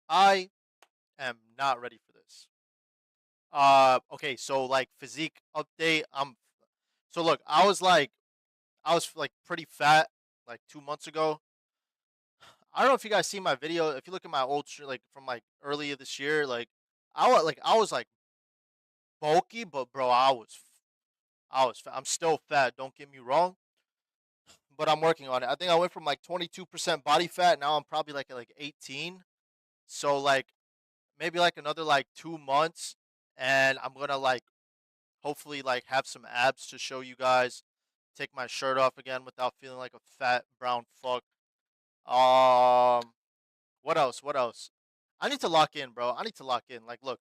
I am not ready for this. Okay, so like physique update. So look, I was like pretty fat like 2 months ago. I don't know if you guys see my video. If you look at my old like from like earlier this year, like I was like bulky, but bro, I was fat. I'm still fat. Don't get me wrong, but I'm working on it. I think I went from like 22% body fat. Now I'm probably like at like 18. So like maybe like another like 2 months, and I'm gonna like hopefully like have some abs to show you guys. Take my shirt off again without feeling like a fat brown fuck. Um, what else? What else? I need to lock in, bro. I need to lock in. Like, look,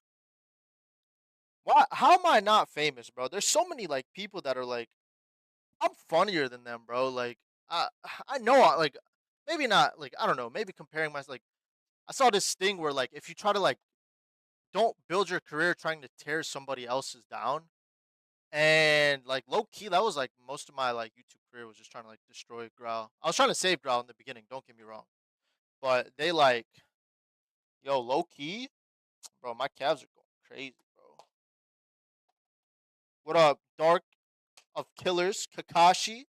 why? How am I not famous, bro? There's so many like people that are like, I'm funnier than them, bro. Like, I I know, like, maybe not. Like, I don't know. Maybe comparing myself. Like, I saw this thing where like, if you try to like, don't build your career trying to tear somebody else's down. And like low key, that was like most of my like YouTube career was just trying to like destroy Graal. I was trying to save Graal in the beginning. Don't get me wrong, but they like, yo, low key, bro. My calves are going crazy, bro. What up, Dark of Killers, Kakashi?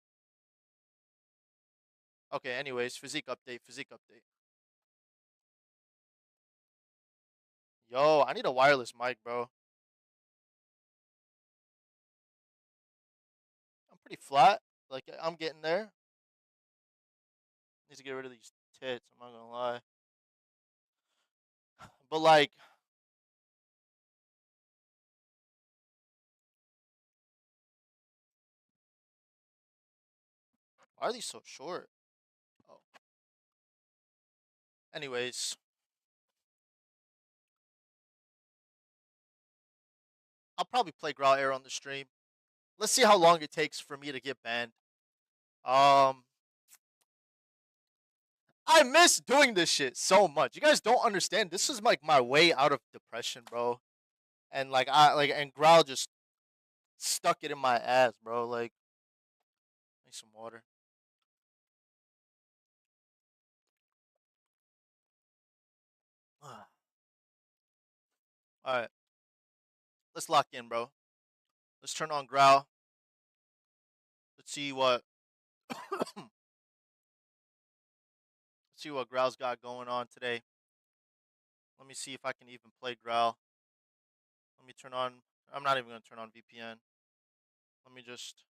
Okay, anyways, physique update, physique update. Yo, I need a wireless mic, bro. I'm pretty flat. Like I'm getting there. Need to get rid of these tits. I'm not gonna lie. But like, why are these so short? Oh, anyways, I'll probably play Graal Air on the stream. Let's see how long it takes for me to get banned. Um, I miss doing this shit so much. You guys don't understand. This is like my way out of depression, bro. And like and Growl just stuck it in my ass, bro. Like, need some water. All right, let's lock in, bro. Let's turn on Growl. Let's see what let's see what Growl's got going on today. Let me see if I can even play Growl. Let me turn on. I'm not even gonna turn on VPN. Let me just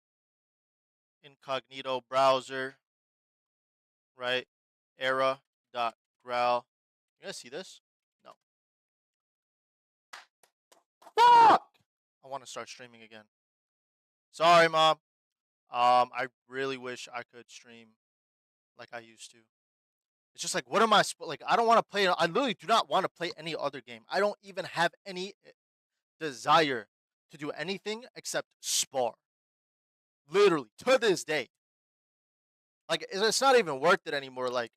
incognito browser, right? Era dot Growl. You guys see this? No. Fuck! I want to start streaming again. Sorry, mom. I really wish I could stream like I used to. It's just like, what am I like? I don't want to play. I literally do not want to play any other game. I don't even have any desire to do anything except spar. Literally to this day, like it's not even worth it anymore. Like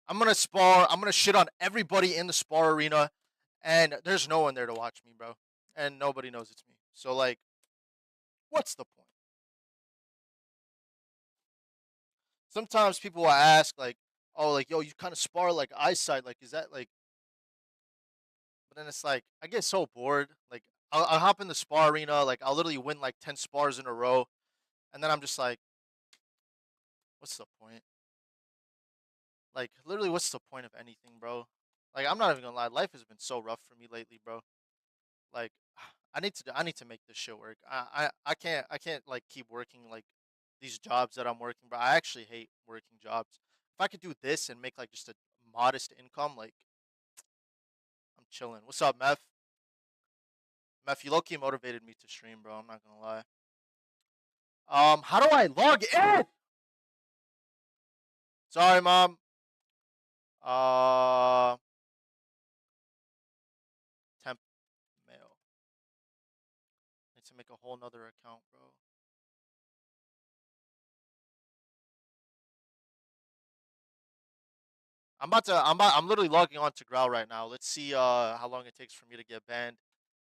I'm gonna spar. I'm gonna shit on everybody in the spar arena, and there's no one there to watch me, bro. And nobody knows it's me. So like, what's the point? Sometimes people will ask like, "Oh, like yo, you kind of spar like eyesight. Like, is that like?" But then it's like I get so bored. Like I'll hop in the spar arena. Like I'll literally win like 10 spars in a row, and then I'm just like, "What's the point?" Like literally, what's the point of anything, bro? Like I'm not even gonna lie. Life has been so rough for me lately, bro. Like I need to make this shit work. I can't like keep working like these jobs that I'm working, but I actually hate working jobs. If I could do this and make like just a modest income, like I'm chilling. What's up, Meth? Meth, you low key motivated me to stream, bro. I'm not gonna lie. How do I log in? Sorry, mom. Uh, temp mail. Need to make a whole nother account, bro. I'm literally logging on to Growl right now. Let's see how long it takes for me to get banned.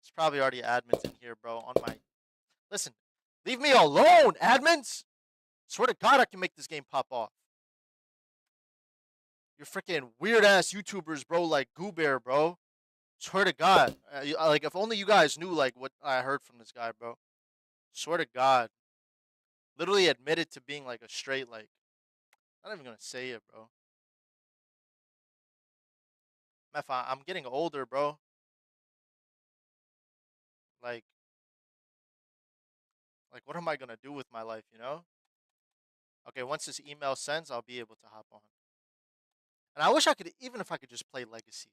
It's probably already admins in here, bro. On my listen, leave me alone, admins. Swear to God, I can make this game pop off. You're freaking weird ass YouTubers, bro, like Goo Bear, bro. Swear to God. Like, if only you guys knew, like, what I heard from this guy, bro. Swear to God. Literally admitted to being, like, a straight, like, not even gonna say it, bro. I'm getting older, bro. Like, what am I gonna do with my life, you know? Okay, once this email sends, I'll be able to hop on. And I wish I could, even if I could just play Legacy.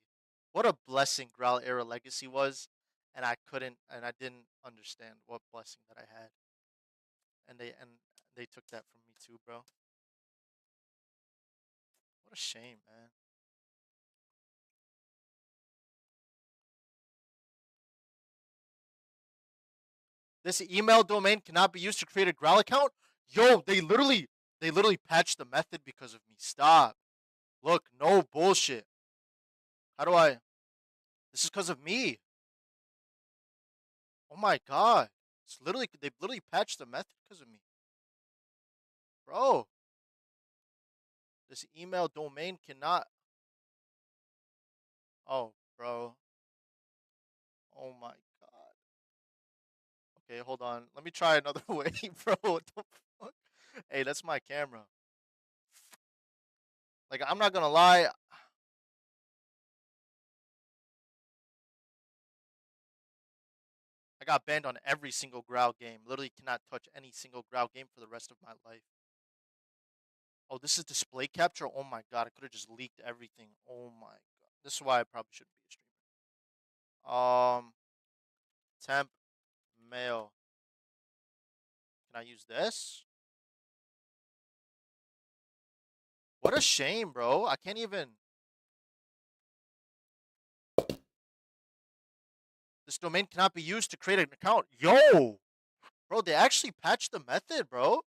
What a blessing Graal era Legacy was, and I didn't understand what blessing that I had, and they took that from me too, bro. What a shame, man. This email domain cannot be used to create a Graal account. Yo, they literally patched the method because of me. Stop. Look, no bullshit. How do I? This is because of me. Oh my god. They literally patched the method because of me, bro. This email domain cannot. Oh, bro. Oh my god. Okay, hold on. Let me try another way, bro. What the fuck? Hey, that's my camera. Like, I'm not gonna lie. I got banned on every single Growl game. Literally cannot touch any single Growl game for the rest of my life. Oh, this is display capture? Oh my god, I could have just leaked everything. Oh my god. This is why I probably shouldn't be a streamer. Temp mail. Can I use this? What a shame, bro. I can't even. This domain cannot be used to create an account. Yo! Bro, they actually patched the method, bro.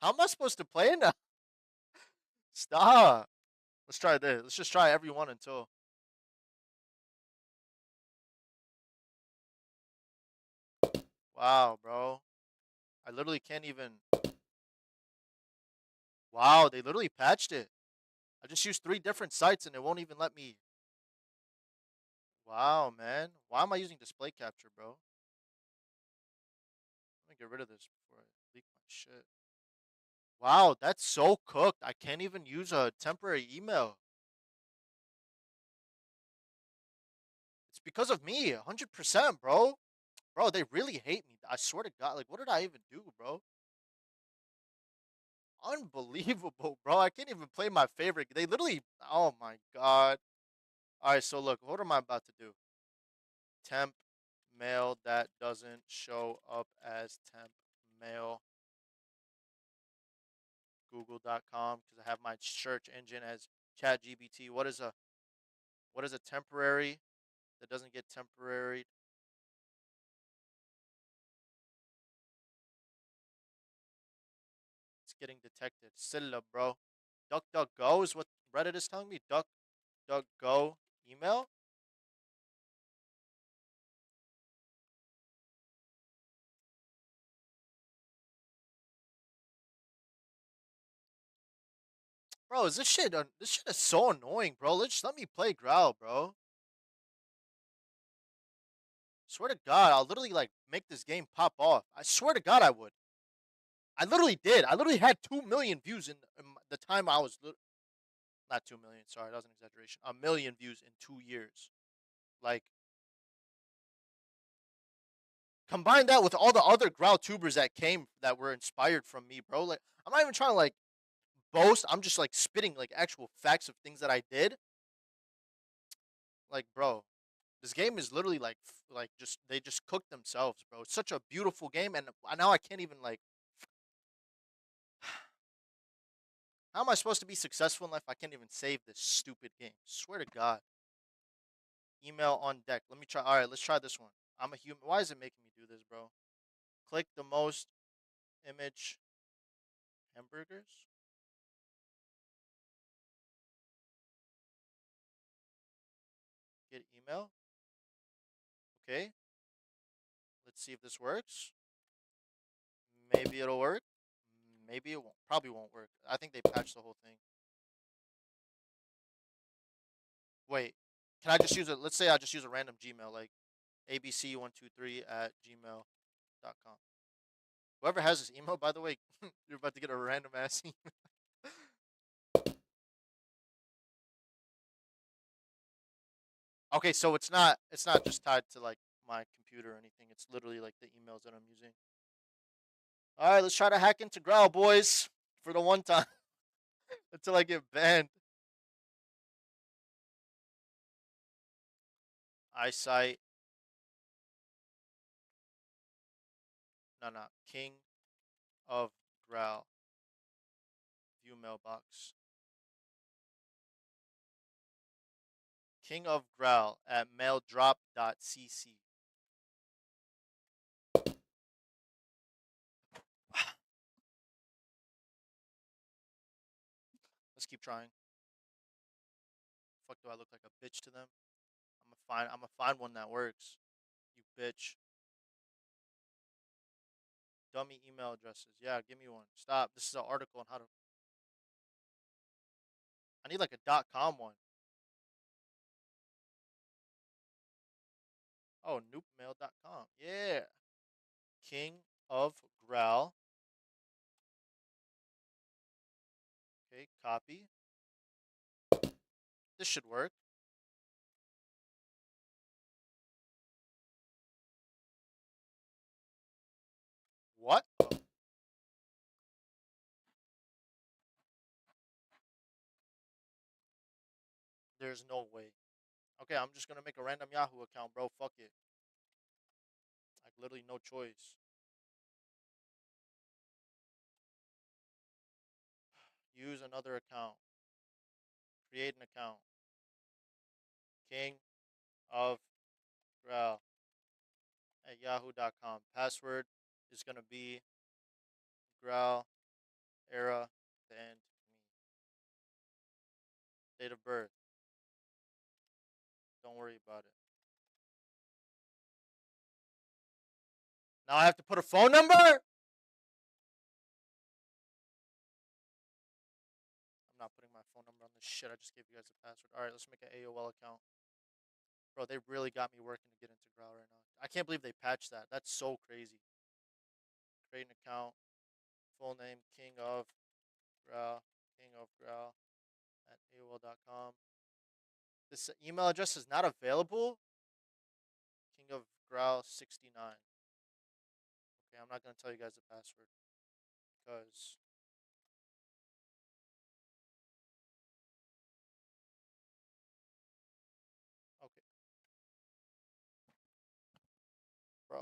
How am I supposed to play it now? Stop. Let's try this. Let's just try every one until. Wow, bro. I literally can't even. Wow, they literally patched it. I just used 3 different sites and it won't even let me. Wow, man. Why am I using display capture, bro? Let me get rid of this before I leak my shit. Wow, that's so cooked. I can't even use a temporary email. It's because of me, 100%, bro. Bro, they really hate me. I swear to God. Like, what did I even do, bro? Unbelievable, bro. I can't even play my favorite. They literally. Oh my God. All right, so look, what am I about to do? Temp mail that doesn't show up as temp mail google.com because I have my search engine as ChatGPT. What is a temporary that doesn't get temporary? It's getting detected. Silla, bro. DuckDuckGo is what Reddit is telling me. DuckDuckGo email. Bro, is this shit? This shit is so annoying, bro. Just let me play Growl, bro. Swear to God, I'll literally like make this game pop off. I swear to God, I would. I literally did. I literally had 2 million views in the time I was not 2 million. Sorry, that was an exaggeration. 1 million views in 2 years. Like, combine that with all the other Growl tubers that came that were inspired from me, bro. Like, I'm not even trying to like boast. I'm just like spitting like actual facts of things that I did. Like, bro, this game is literally like just they just cooked themselves, bro. It's such a beautiful game, and now I can't even like. How am I supposed to be successful in life? I can't even save this stupid game. Swear to God. Email on deck. Let me try. All right, let's try this one. I'm a human. Why is it making me do this, bro? Click the most image hamburgers. Get email. Okay. Let's see if this works. Maybe it'll work. Maybe it won't. Probably won't work. I think they patched the whole thing. Wait, can I just use it? Let's say I just use a random Gmail, like abc123 at gmail.com. Whoever has this email, by the way, you're about to get a random ass email. Okay, so it's not just tied to like my computer or anything. It's literally like the emails that I'm using. All right, let's try to hack into Graal, boys, for the one time until I get banned. Eyesight, no, King of Graal, view mailbox. King of Graal at maildrop.cc. Let's keep trying. Fuck, do I look like a bitch to them? I'm gonna find one that works. You bitch. Dummy email addresses. Yeah, give me one. Stop. This is an article on how to. I need like a .com one. Oh, noopmail.com. Yeah. King of Graal. Okay, copy. This should work. What? Oh, there's no way. Okay, I'm just gonna make a random Yahoo account, bro. Fuck it. Like literally no choice. Use another account. Create an account. King of Graal at yahoo.com. Password is gonna be Graal era and me. Date of birth. Don't worry about it. Now I have to put a phone number? I'm not putting my phone number on this shit. I just gave you guys a password. Alright, let's make an AOL account. Bro, they really got me working to get into Graal right now. I can't believe they patched that. That's so crazy. Create an account. Full name King of Graal. King of Graal at AOL.com. This email address is not available. King of Graal 69. Okay, I'm not gonna tell you guys the password because okay, bro,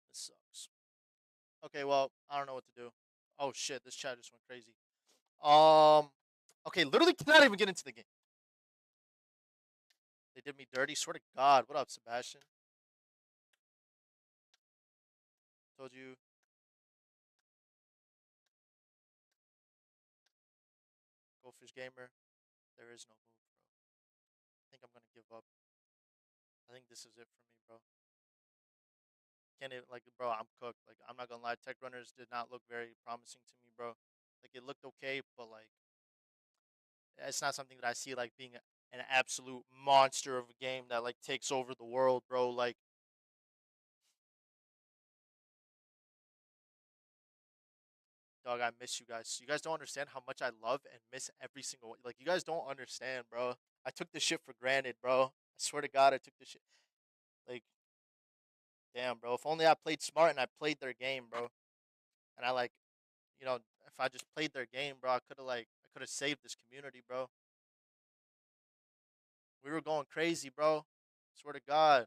this sucks. Okay, well, I don't know what to do. Oh shit, this chat just went crazy. Um, okay, literally cannot even get into the game. They did me dirty. Swear to God. What up, Sebastian? Told you. Goldfish Gamer. There is no move, bro. I think I'm gonna give up. I think this is it for me, bro. Can't even like, bro. I'm cooked. Like, I'm not gonna lie. Tech runners did not look very promising to me, bro. Like, it looked okay, but like, it's not something that I see like being an absolute monster of a game that like takes over the world, bro. Like, dog, I miss you guys. You guys don't understand how much I love and miss every single one. Like, you guys don't understand, bro. I took this shit for granted, bro. I swear to God, I took this shit. Like, damn, bro. If only I played smart and I played their game, bro. And I like, if I just played their game, bro, I could have saved this community, bro. We were going crazy, bro. Swear to God.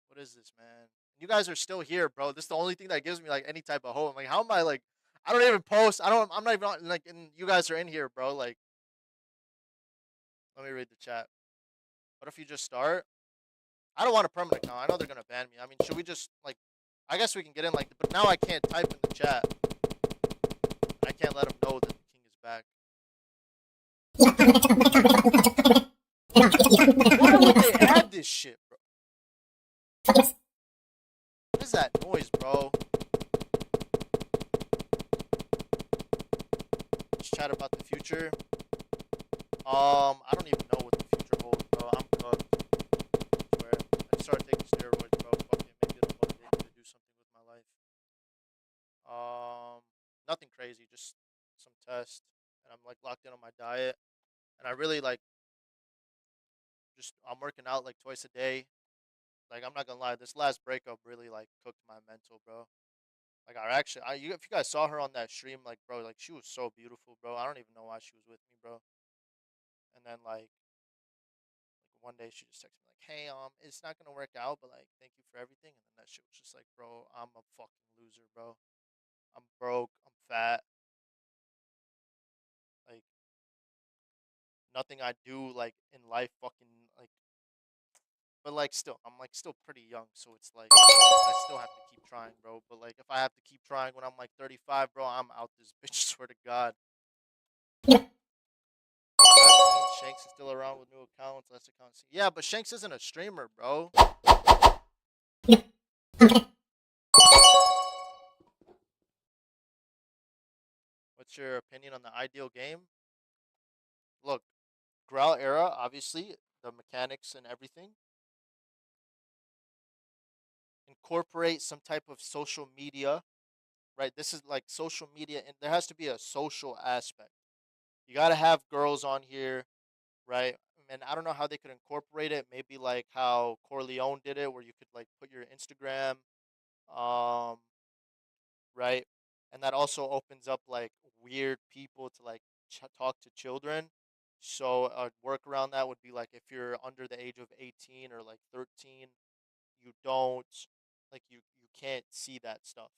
What is this, man? You guys are still here, bro. This is the only thing that gives me like any type of hope. I'm like, how am I like? I don't even post. I don't. I'm not even like. And you guys are in here, bro. Like, let me read the chat. What if you just start? I don't want a permanent account. I know they're gonna ban me. I mean, should we just like? I guess we can get in like, but now I can't type in the chat. I can't let them know that the king is back. Why would they add this shit, bro? What is that noise, bro? This chat sad about the future. I don't even know what the future holds, bro. I'm cooked. I swear. I started taking steroids, bro. Fuck it, maybe it'll motivate me to do something with my life. Um, Nothing crazy, just some tests, and I'm like locked in on my diet, and I really like just I'm working out like twice a day. Like I'm not gonna lie, this last breakup really like cooked my mental, bro. Like if you guys saw her on that stream, like bro, like she was so beautiful, bro. I don't even know why she was with me, bro. And then one day she just texted me like, "Hey, it's not gonna work out, but like, thank you for everything." And then that shit was just like, "Bro, I'm a fucking loser, bro. I'm broke. I'm fat. Like, nothing I do like in life, fucking like." But like, still, I'm like still pretty young, so it's like I still have to keep trying, bro. But like, if I have to keep trying when I'm like 35, bro, I'm out this bitch. Swear to God. I've seen Shanks is still around with new accounts, less accounts. Yeah, but Shanks isn't a streamer, bro. What's your opinion on the ideal game? Look, Graal era, obviously, the mechanics and everything. Incorporate some type of social media, right? This is like social media, and there has to be a social aspect. You got to have girls on here, right? And I don't know how they could incorporate it. Maybe like how Corleone did it, where you could like put your Instagram, um, right? And that also opens up like weird people to like talk to children. So a work around that would be like if you're under the age of 18 or like 13, you don't you can't see that stuff.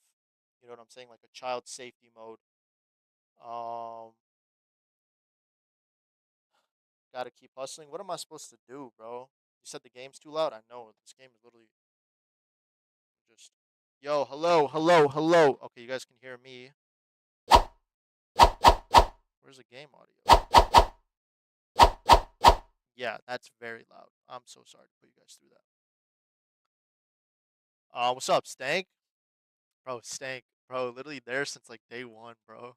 You know what I'm saying? Like a child safety mode. Um, Gotta keep hustling. What am I supposed to do, bro? You said the game's too loud. I know this game is literally just. Yo, hello, hello, hello. Okay, you guys can hear me. Where's the game audio? Yeah, that's very loud. I'm so sorry to put you guys through that. What's up, Stank? Bro, Stank, bro, literally there since like day one, bro.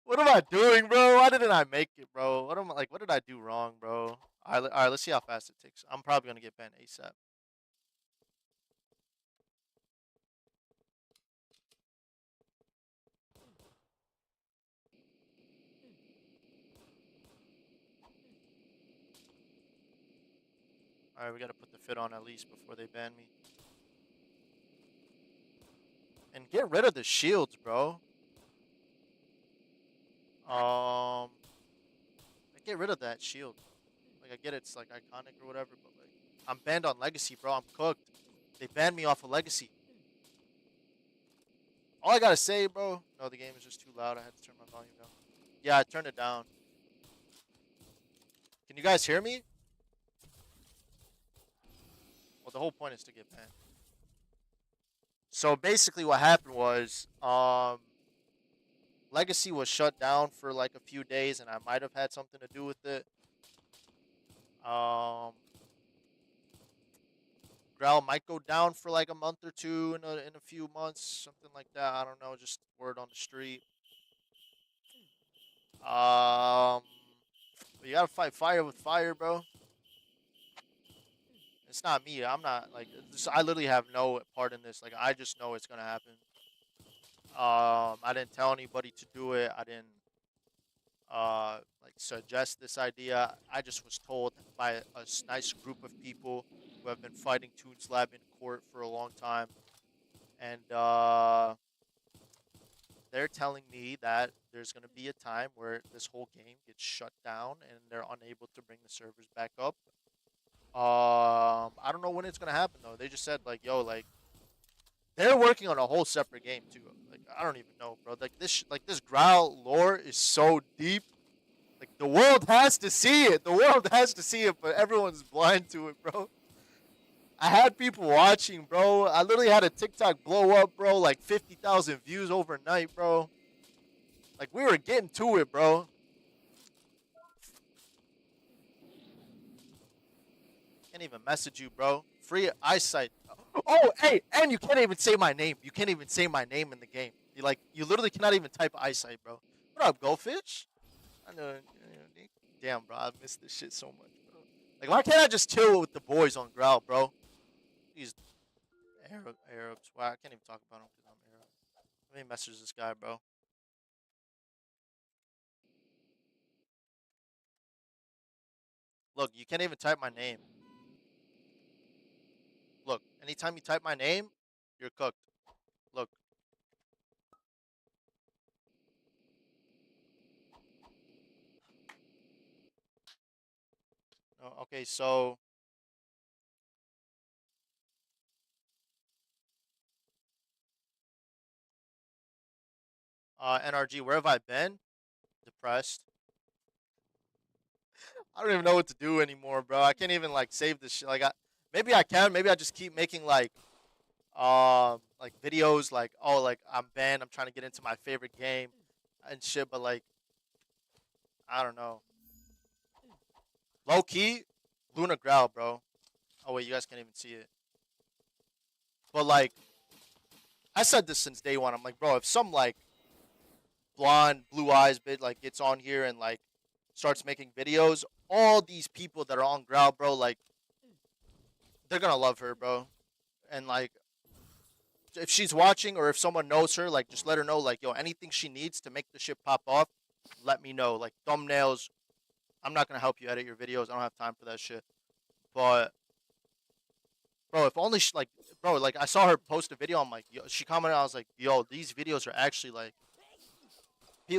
What am I doing, bro? Why didn't I make it, bro? What am I like? What did I do wrong, bro? All right, let's see how fast it takes. I'm probably gonna get banned ASAP. All right, we gotta put the fit on at least before they ban me. And get rid of the shields, bro. Um, get rid of that shield. Like I get it's like iconic or whatever, but like I'm banned on Legacy, bro. I'm cooked. They banned me off of Legacy. All I gotta say, bro. No, the game is just too loud. I had to turn my volume down. Yeah, I turned it down. Can you guys hear me? Well, the whole point is to get banned. So basically, what happened was, Legacy was shut down for like a few days, and I might have had something to do with it. Um, Graal might go down for like a month or two in a few months, something like that. I don't know, just word on the street. Um, but you gotta fight fire with fire, bro. It's not me. I'm not like this, I literally have no part in this. Like I just know it's gonna happen. I didn't tell anybody to do it. I didn't like suggest this idea. I just was told by a nice group of people who have been fighting Toons Lab in court for a long time, and they're telling me that there's going to be a time where this whole game gets shut down and they're unable to bring the servers back up. I don't know when it's going to happen though. They just said like, yo, like they're working on a whole separate game too. Like I don't even know, bro. Like this Growl lore is so deep. Like the world has to see it. The world has to see it, but everyone's blind to it, bro. I had people watching, bro. I literally had a TikTok blow up, bro. Like 50,000 views overnight, bro. Like we were getting to it, bro. Can't even message you, bro. Free eyesight. Oh, hey, and you can't even say my name. You can't even say my name in the game. You literally cannot even type eyesight, bro. What up, Goldfish? I know. Damn, bro, I miss this shit so much, bro. Like, why can't I just chill with the boys on Graal, bro? These Arabs. Wow, I can't even talk about them because I'm Arab. Let me message this guy, bro. Look, you can't even type my name. Look, anytime you type my name, you're cooked. Look. Okay, so NRG, where have I been? Depressed. I don't even know what to do anymore, bro. I can't even like save this shit. Maybe I can. Maybe I just keep making like videos like, oh, like I'm banned. I'm trying to get into my favorite game and shit. But like, I don't know. Low key, Luna Growl, bro. Oh wait, you guys can't even see it. But like, I said this since day one. I'm like, bro, if some like blonde, blue eyes bit like gets on here and like starts making videos, all these people that are on Growl, bro, like they're gonna love her, bro. And like, if she's watching or if someone knows her, like just let her know, like, yo, anything she needs to make the shit pop off, let me know. Like thumbnails, I'm not gonna help you edit your videos. I don't have time for that shit. But bro, if only like, bro, like I saw her post a video. I'm like, yo, she commented. I was like, yo, these videos are actually like,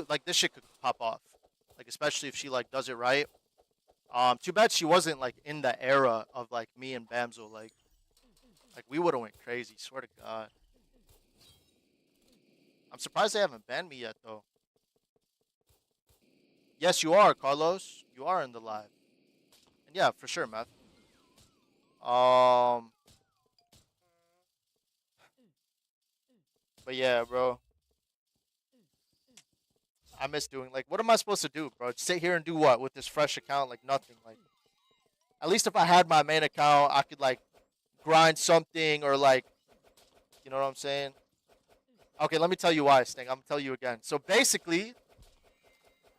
like this shit could pop off. Like especially if she like does it right. Too bad she wasn't like in the era of like me and Bamzo. Like we would have went crazy. Swear to God. I'm surprised they haven't banned me yet though. Yes, you are, Carlos. You are in the live. And yeah, for sure, Meth. Um, but yeah, bro. I miss doing like what am I supposed to do, bro? Sit here and do what with this fresh account? Like nothing. Like at least if I had my main account, I could like grind something or like you know what I'm saying? Okay, let me tell you why, Sting. I'm gonna tell you again. So basically,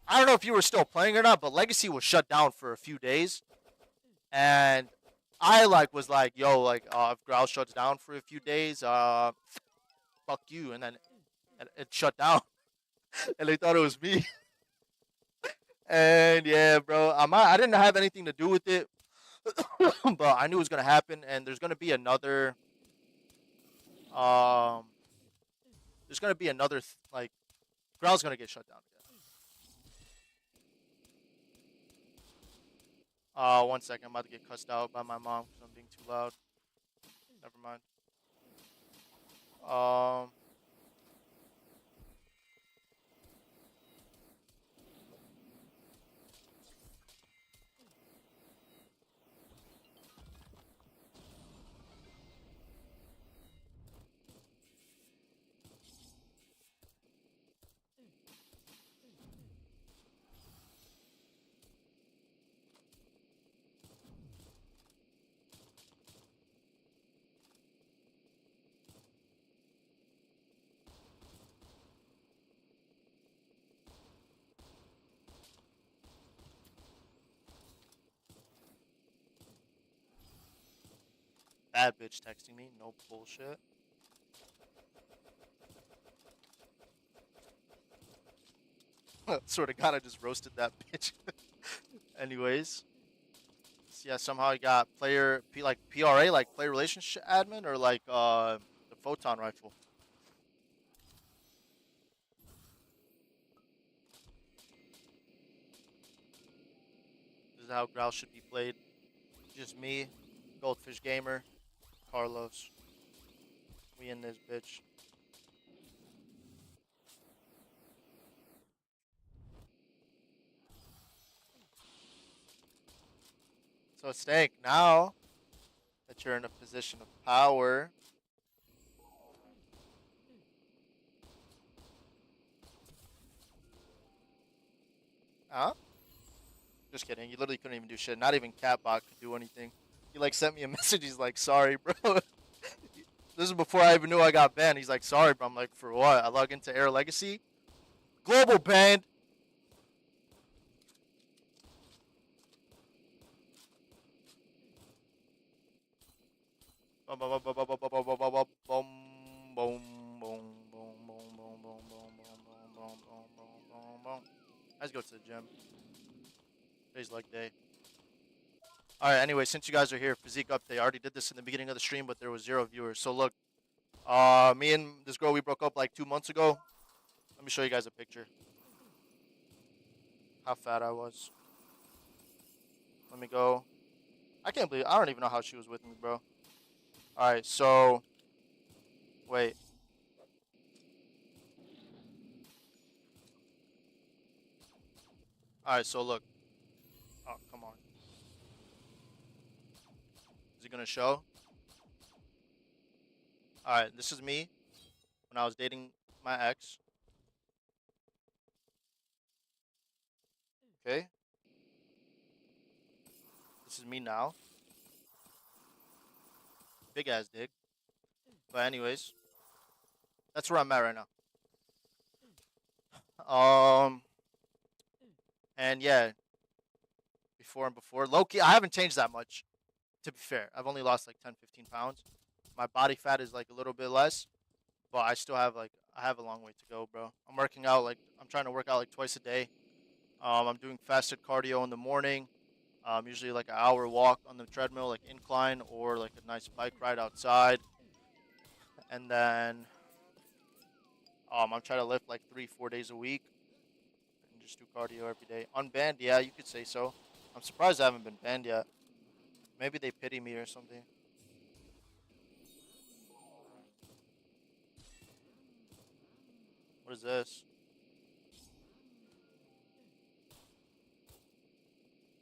I don't know if you were still playing or not, but Legacy was shut down for a few days, and I like was like, yo, like if Growl shuts down for a few days, fuck you, and then it shut down, and they thought it was me. And yeah, bro, I didn't have anything to do with it, but I knew it was gonna happen, and um, there's gonna be another like Growl's gonna get shut down again. 1 second, I'm about to get cussed out by my mom because I'm being too loud. Never mind. Um, bad bitch texting me, no bullshit. Sort of kind of just roasted that bitch. Anyways, so yeah, somehow I got like PRA, like player relationship admin, or like the photon rifle. This is how Growl should be played. Just me, Goldfish Gamer, Carlos. We in this bitch. So Stank, now that you're in a position of power, huh? Just kidding. You literally couldn't even do shit. Not even Catbot could do anything. He like sent me a message. He's like, "Sorry, bro." This is before I even knew I got banned. He's like, "Sorry, bro." I'm like, "For what?" I log into Air Legacy. Global banned. Let's go to the gym. Today's leg day. All right. Anyway, since you guys are here, physique update. I already did this in the beginning of the stream, but there was 0 viewers. So look, me and this girl we broke up like 2 months ago. Let me show you guys a picture. How fat I was. Let me go. I can't believe I don't even know how she was with me, bro. All right. So wait. All right. So look. Oh, come on. Is it gonna show? All right. This is me when I was dating my ex. Okay. This is me now. Big ass dick. But anyways, that's where I'm at right now. Um, and yeah, before Loki, I haven't changed that much. To be fair, I've only lost like 10, 15 pounds. My body fat is like a little bit less, but I still have like I have a long way to go, bro. I'm working out like I'm trying to work out like twice a day. I'm doing fasted cardio in the morning. Usually like an hour walk on the treadmill, like incline, or like a nice bike ride outside. And then I'm trying to lift like 3, 4 days a week and just do cardio every day. Unbanned, yeah, you could say so. I'm surprised I haven't been banned yet. Maybe they pity me or something. What is this?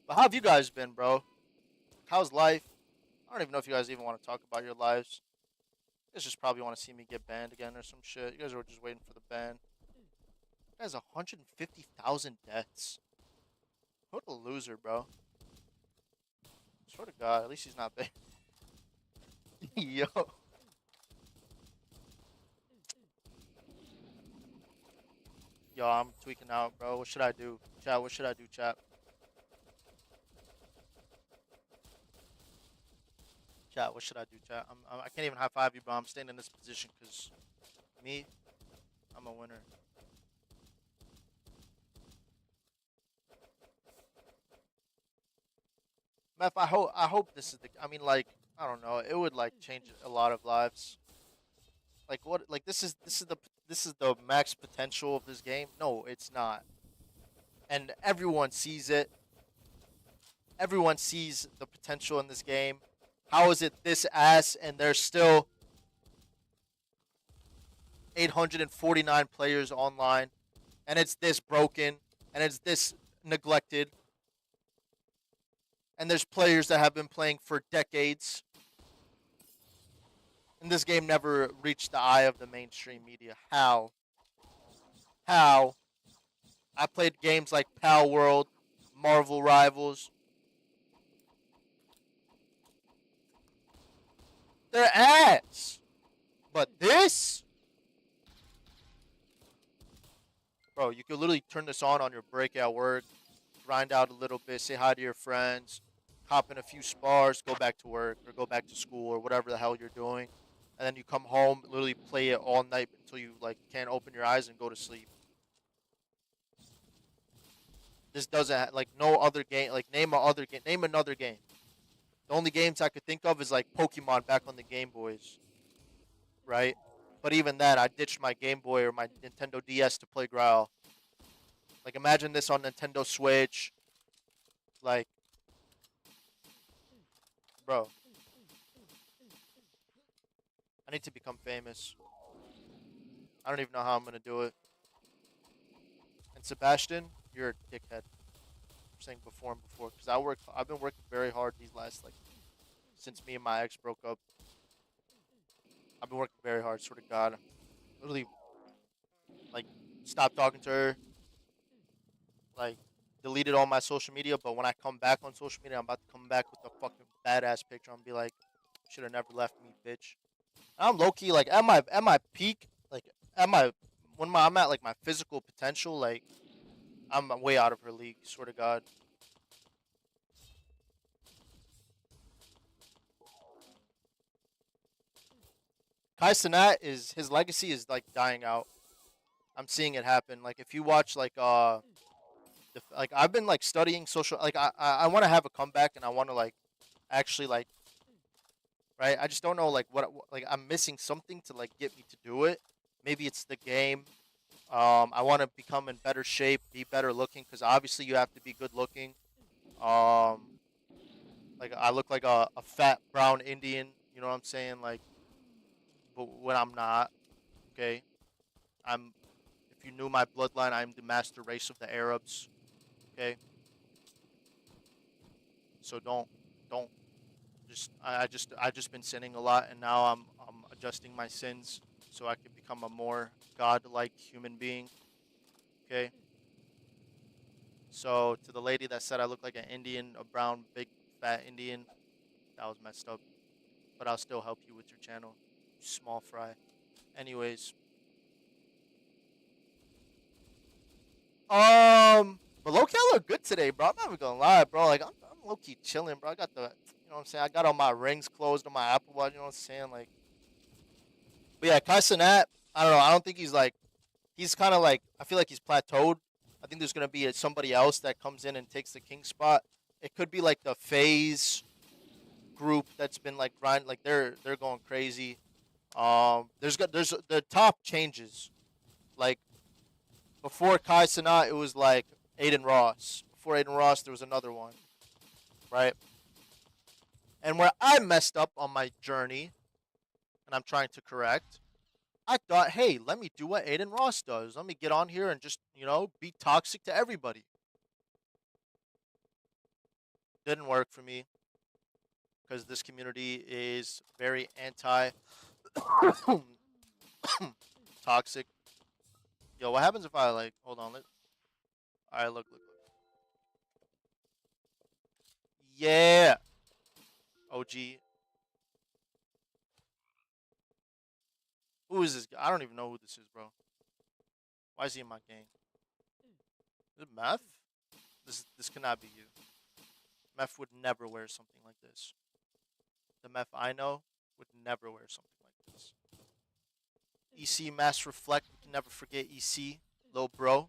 But how have you guys been, bro? How's life? I don't even know if you guys even want to talk about your lives. You guys just probably want to see me get banned again or some shit. You guys are just waiting for the ban. You guys 150,000 deaths. What a loser, bro. Swear to God, at least he's not banned. Yo. Yo, I'm tweaking out, bro. What should I do? Chat, what should I do, chat? Chat, what should I do, chat? I can't even high five you, bro. I'm staying in this position because me, I'm a winner. Meth, I hope this is the. I mean, like, I don't know. It would like change a lot of lives. Like what? Like this is the max potential of this game. No, it's not. And everyone sees it. Everyone sees the potential in this game. How is it this ass and there's still 849 players online, and it's this broken, and it's this neglected, and there's players that have been playing for decades, and this game never reached the eye of the mainstream media. How? How? I played games like Pal World, Marvel Rivals. They're ass. But this, bro, you could literally turn this on your break at work, grind out a little bit, say hi to your friends, hop in a few spars, go back to work or go back to school or whatever the hell you're doing, and then you come home, literally play it all night until you like can't open your eyes and go to sleep. This doesn't like no other game. Like name a other game. Name another game. The only games I could think of is like Pokemon back on the Game Boys, right? But even that, I ditched my Game Boy or my Nintendo DS to play Graal. Like imagine this on Nintendo Switch. Like, bro, I need to become famous. I don't even know how I'm gonna do it. And Sebastian, you're a dickhead. I'm saying before and before because I've been working very hard these last like since me and my ex broke up. I've been working very hard. Sort of God, literally like stopped talking to her. Like deleted all my social media. But when I come back on social media, I'm about to come back with a fucking badass picture and be like, should have never left me, bitch. I'm low key like at my peak, like at my I'm at like my physical potential, like I'm way out of her league. Swear to God. Kai Cenat is his legacy is like dying out. I'm seeing it happen. Like if you watch like I've been like studying social like I want to have a comeback and I want to like actually like right. I just don't know like like I'm missing something to like get me to do it. Maybe it's the game. I want to become in better shape, be better looking because obviously you have to be good looking. Um, like I look like a fat brown Indian. You know what I'm saying? Like, but when I'm not, okay, I'm. If you knew my bloodline, I'm the master race of the Arabs. Okay, so don't just I just been sinning a lot, and now I'm adjusting my sins so I can become a more godlike human being. Okay, so to the lady that said I look like an Indian, a brown big fat Indian, that was messed up. But I'll still help you with your channel, small fry. Anyways, but low key I look good today, bro. I'm not even gonna lie, bro. Like I'm low key chilling, bro. I got you know what I'm saying. I got all my rings closed on my Apple Watch. You know what I'm saying, like. But yeah, Kai Cenat, I don't know. I don't think he's like he's kind of like I feel like he's plateaued. I think there's gonna be somebody else that comes in and takes the king spot. It could be like the phase group that's been like grind like they're going crazy. There's the top changes. Like before Kai Cenat, it was like Aiden Ross. Before Aiden Ross, there was another one, right? And where I messed up on my journey, and I'm trying to correct, I thought, hey, let me do what Aiden Ross does. Let me get on here and just, be toxic to everybody. Didn't work for me because this community is very anti toxic. Yo, what happens if I like? Hold on. All right, look. Yeah, OG. Who is this guy? I don't even know who this is, bro. Why is he in my gang? Is it Meth? This cannot be you. Meth would never wear something like this. The Meth I know would never wear something like this. EC Mass Reflect. We can never forget EC, little bro.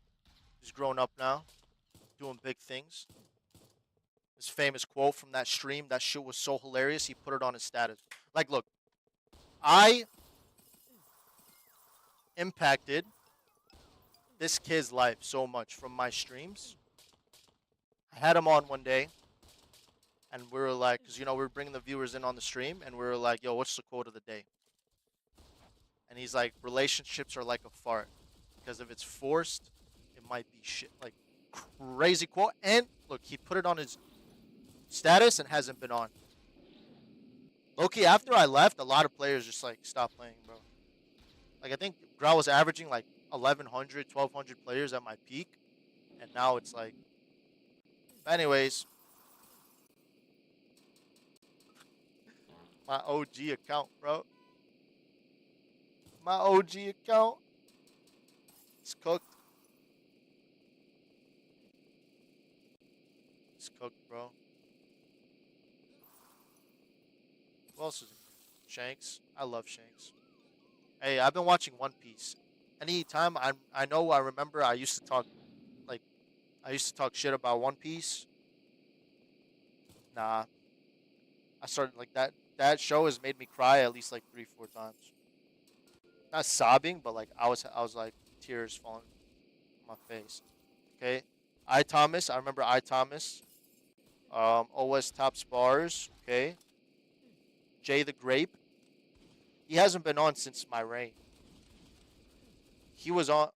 He's grown up now, doing big things. His famous quote from that stream. That shit was so hilarious. He put it on his status. Like, look, I impacted this kid's life so much from my streams. I had him on one day, and we were like, because we were bringing the viewers in on the stream, and we were like, "Yo, what's the quote of the day?" And he's like, "Relationships are like a fart, because if it's forced, it might be shit." Like crazy quote. And look, he put it on his status and hasn't been on. Loki, after I left, a lot of players just like stopped playing, bro. Like I think Graal was averaging like 1,100, 1,200 players at my peak, and now it's like. Anyways, my OG account, bro. My OG account. It's cooked. It's cooked, bro. Who else is in here? Shanks. I love Shanks. Hey, I've been watching One Piece. Anytime I remember I used to talk like I used to talk shit about One Piece. Nah, I started like that. That show has made me cry at least like 3, 4 times. Not sobbing, but like I was like tears falling on my face. Okay, I Thomas. I remember I Thomas. OS top spars. Okay, Jay the Grape. He hasn't been on since my reign. He was on.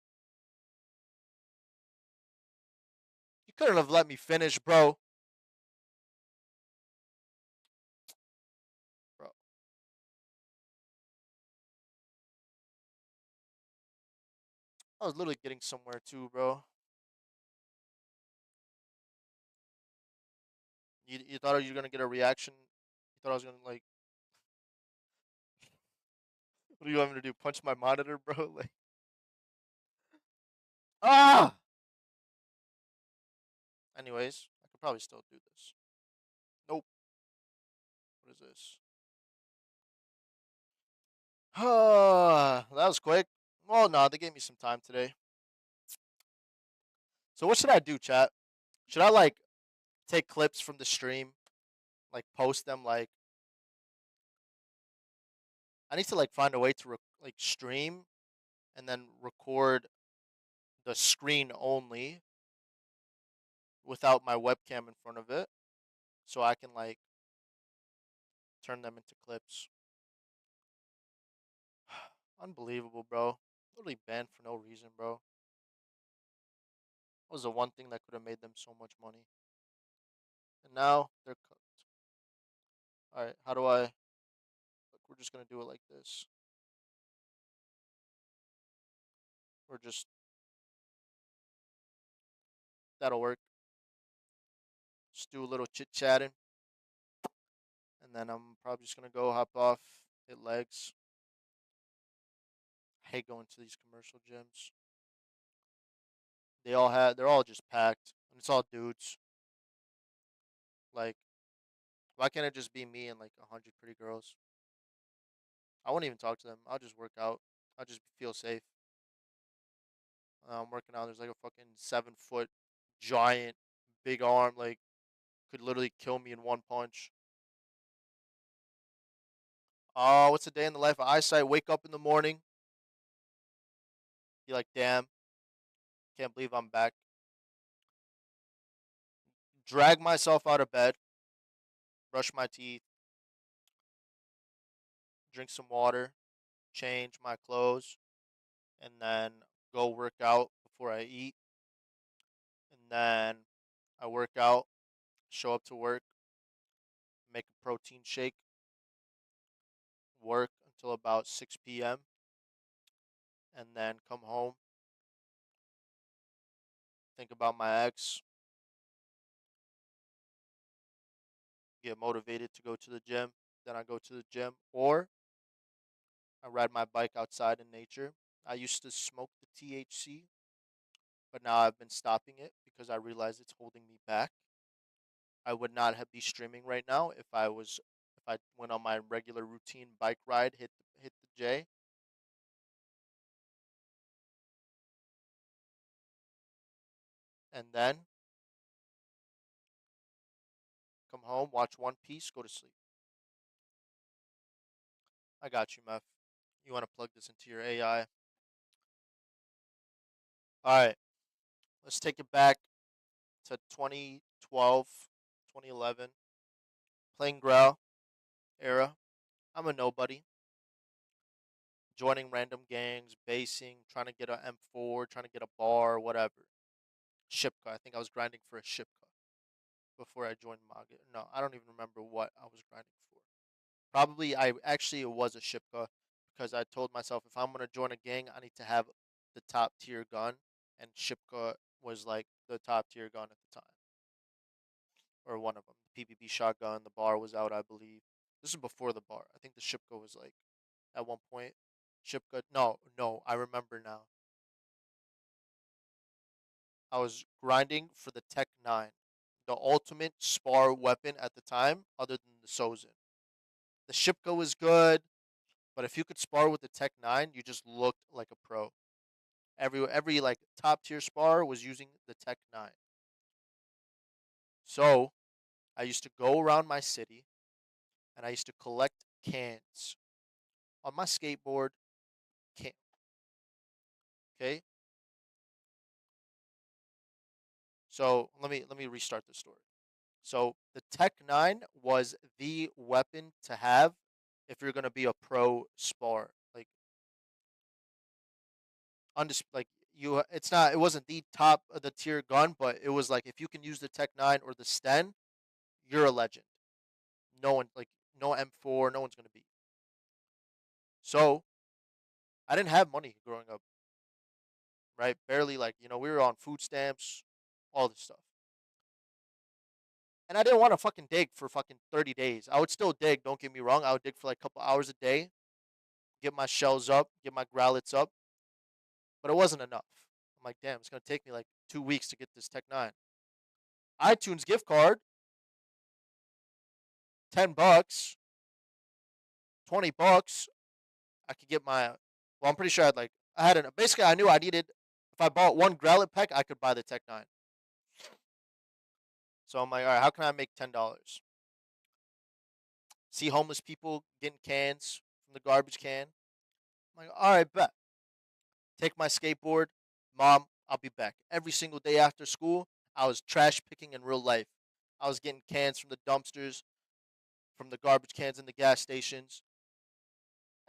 You couldn't have let me finish, bro. Bro, I was literally getting somewhere too, bro. You thought you were gonna get a reaction? You thought I was gonna like? What do you want me to do? Punch my monitor, bro? Like ah. Anyways, I could probably still do this. Nope. What is this? That was quick. Well, no, they gave me some time today. So what should I do, chat? Should I like take clips from the stream, like post them? Like I need to like find a way to like stream and then record the screen only without my webcam in front of it, so I can like turn them into clips. Unbelievable, bro. Literally banned for no reason, bro. That was the one thing that could have made them so much money. And now they're cooked. Alright, how do I. Look, we're just gonna do it like this. We're just. That'll work. Just do a little chit chatting. And then I'm probably just gonna go hop off, hit legs. I hate going to these commercial gyms. They're all just packed. And it's all dudes. Like, why can't it just be me and like 100 pretty girls? I won't even talk to them. I'll just work out. I'll just feel safe. I'm working out. There's like a fucking 7 foot giant, big arm. Like could literally kill me in one punch. Oh, what's a day in the life of eyesight? Wake up in the morning. Be like, damn, can't believe I'm back. Drag myself out of bed. Brush my teeth. Drink some water. Change my clothes. And then go work out before I eat. And then I work out. Show up to work. Make a protein shake. Work until about 6 p.m. and then come home, think about my ex, get motivated to go to the gym. Then I go to the gym, or I ride my bike outside in nature. I used to smoke the THC, but now I've been stopping it because I realize it's holding me back. I would not be streaming right now if I went on my regular routine bike ride, hit the J, and then come home, watch One Piece, go to sleep. I got you, Meth. You want to plug this into your AI? All right, let's take it back to 2012, 2011, playing Graal era. I'm a nobody, joining random gangs, basing, trying to get a M4, trying to get a bar, whatever. Shipka. I think I was grinding for a Shipka before I joined Maga. No, I don't even remember what I was grinding for. Probably I actually it was a Shipka because I told myself if I'm gonna join a gang, I need to have the top tier gun, and Shipka was like the top tier gun at the time, or one of them. The PPP shotgun. The bar was out, I believe. This is before the bar. I think the Shipka was like at one point. Shipka. No, no, I remember now. I was grinding for the Tech 9, the ultimate spar weapon at the time, other than the Sozin. The Shipka was good, but if you could spar with the Tech 9, you just looked like a pro. Every like top tier spar was using the Tech 9. So I used to go around my city and I used to collect cans on my skateboard. Can Okay, so let me restart the story. So the Tech 9 was the weapon to have if you're gonna be a pro spar. Like you, it's not. It wasn't the top of the tier gun, but it was like if you can use the Tech 9 or the Sten, you're a legend. No one like no M4, no one's gonna beat. So I didn't have money growing up, right? Barely like we were on food stamps, all this stuff. And I didn't want to fucking dig for fucking 30 days. I would still dig, don't get me wrong. I would dig for like a couple hours a day, get my shells up, get my growlets up, but it wasn't enough. I'm like, damn, it's going to take me like 2 weeks to get this Tech 9. iTunes gift card, $10, $20. I could get my. Well, I'm pretty sure I had an basically I knew I needed if I bought one Growlithe pack, I could buy the Tech 9. So I'm like, all right, how can I make $10? See homeless people getting cans from the garbage can. I'm like, all right, bet. Take my skateboard, mom. I'll be back. Every single day after school, I was trash picking in real life. I was getting cans from the dumpsters, from the garbage cans in the gas stations,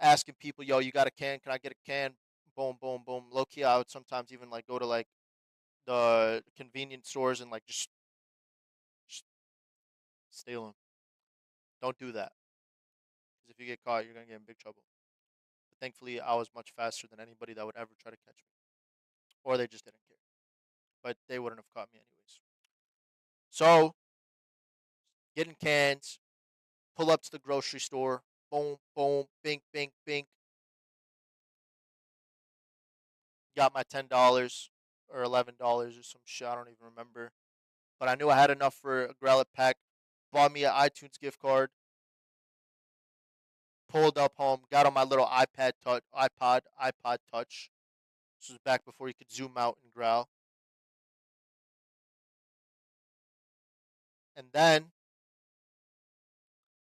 asking people, "Yo, you got a can? Can I get a can?" Boom, boom, boom. Low key, I would sometimes even like go to like the convenience stores and like just steal them. Don't do that because if you get caught, you're gonna get in big trouble. But thankfully, I was much faster than anybody that would ever try to catch me, or they just didn't care. But they wouldn't have caught me anyways. So getting cans, pull up to the grocery store, boom, boom, bink, bink, bink. Got my $10 or $11 or some shit. I don't even remember. But I knew I had enough for a Growlithe pack. Bought me an iTunes gift card. Pulled up home. Got on my little iPod Touch. This was back before you could zoom out and growl. And then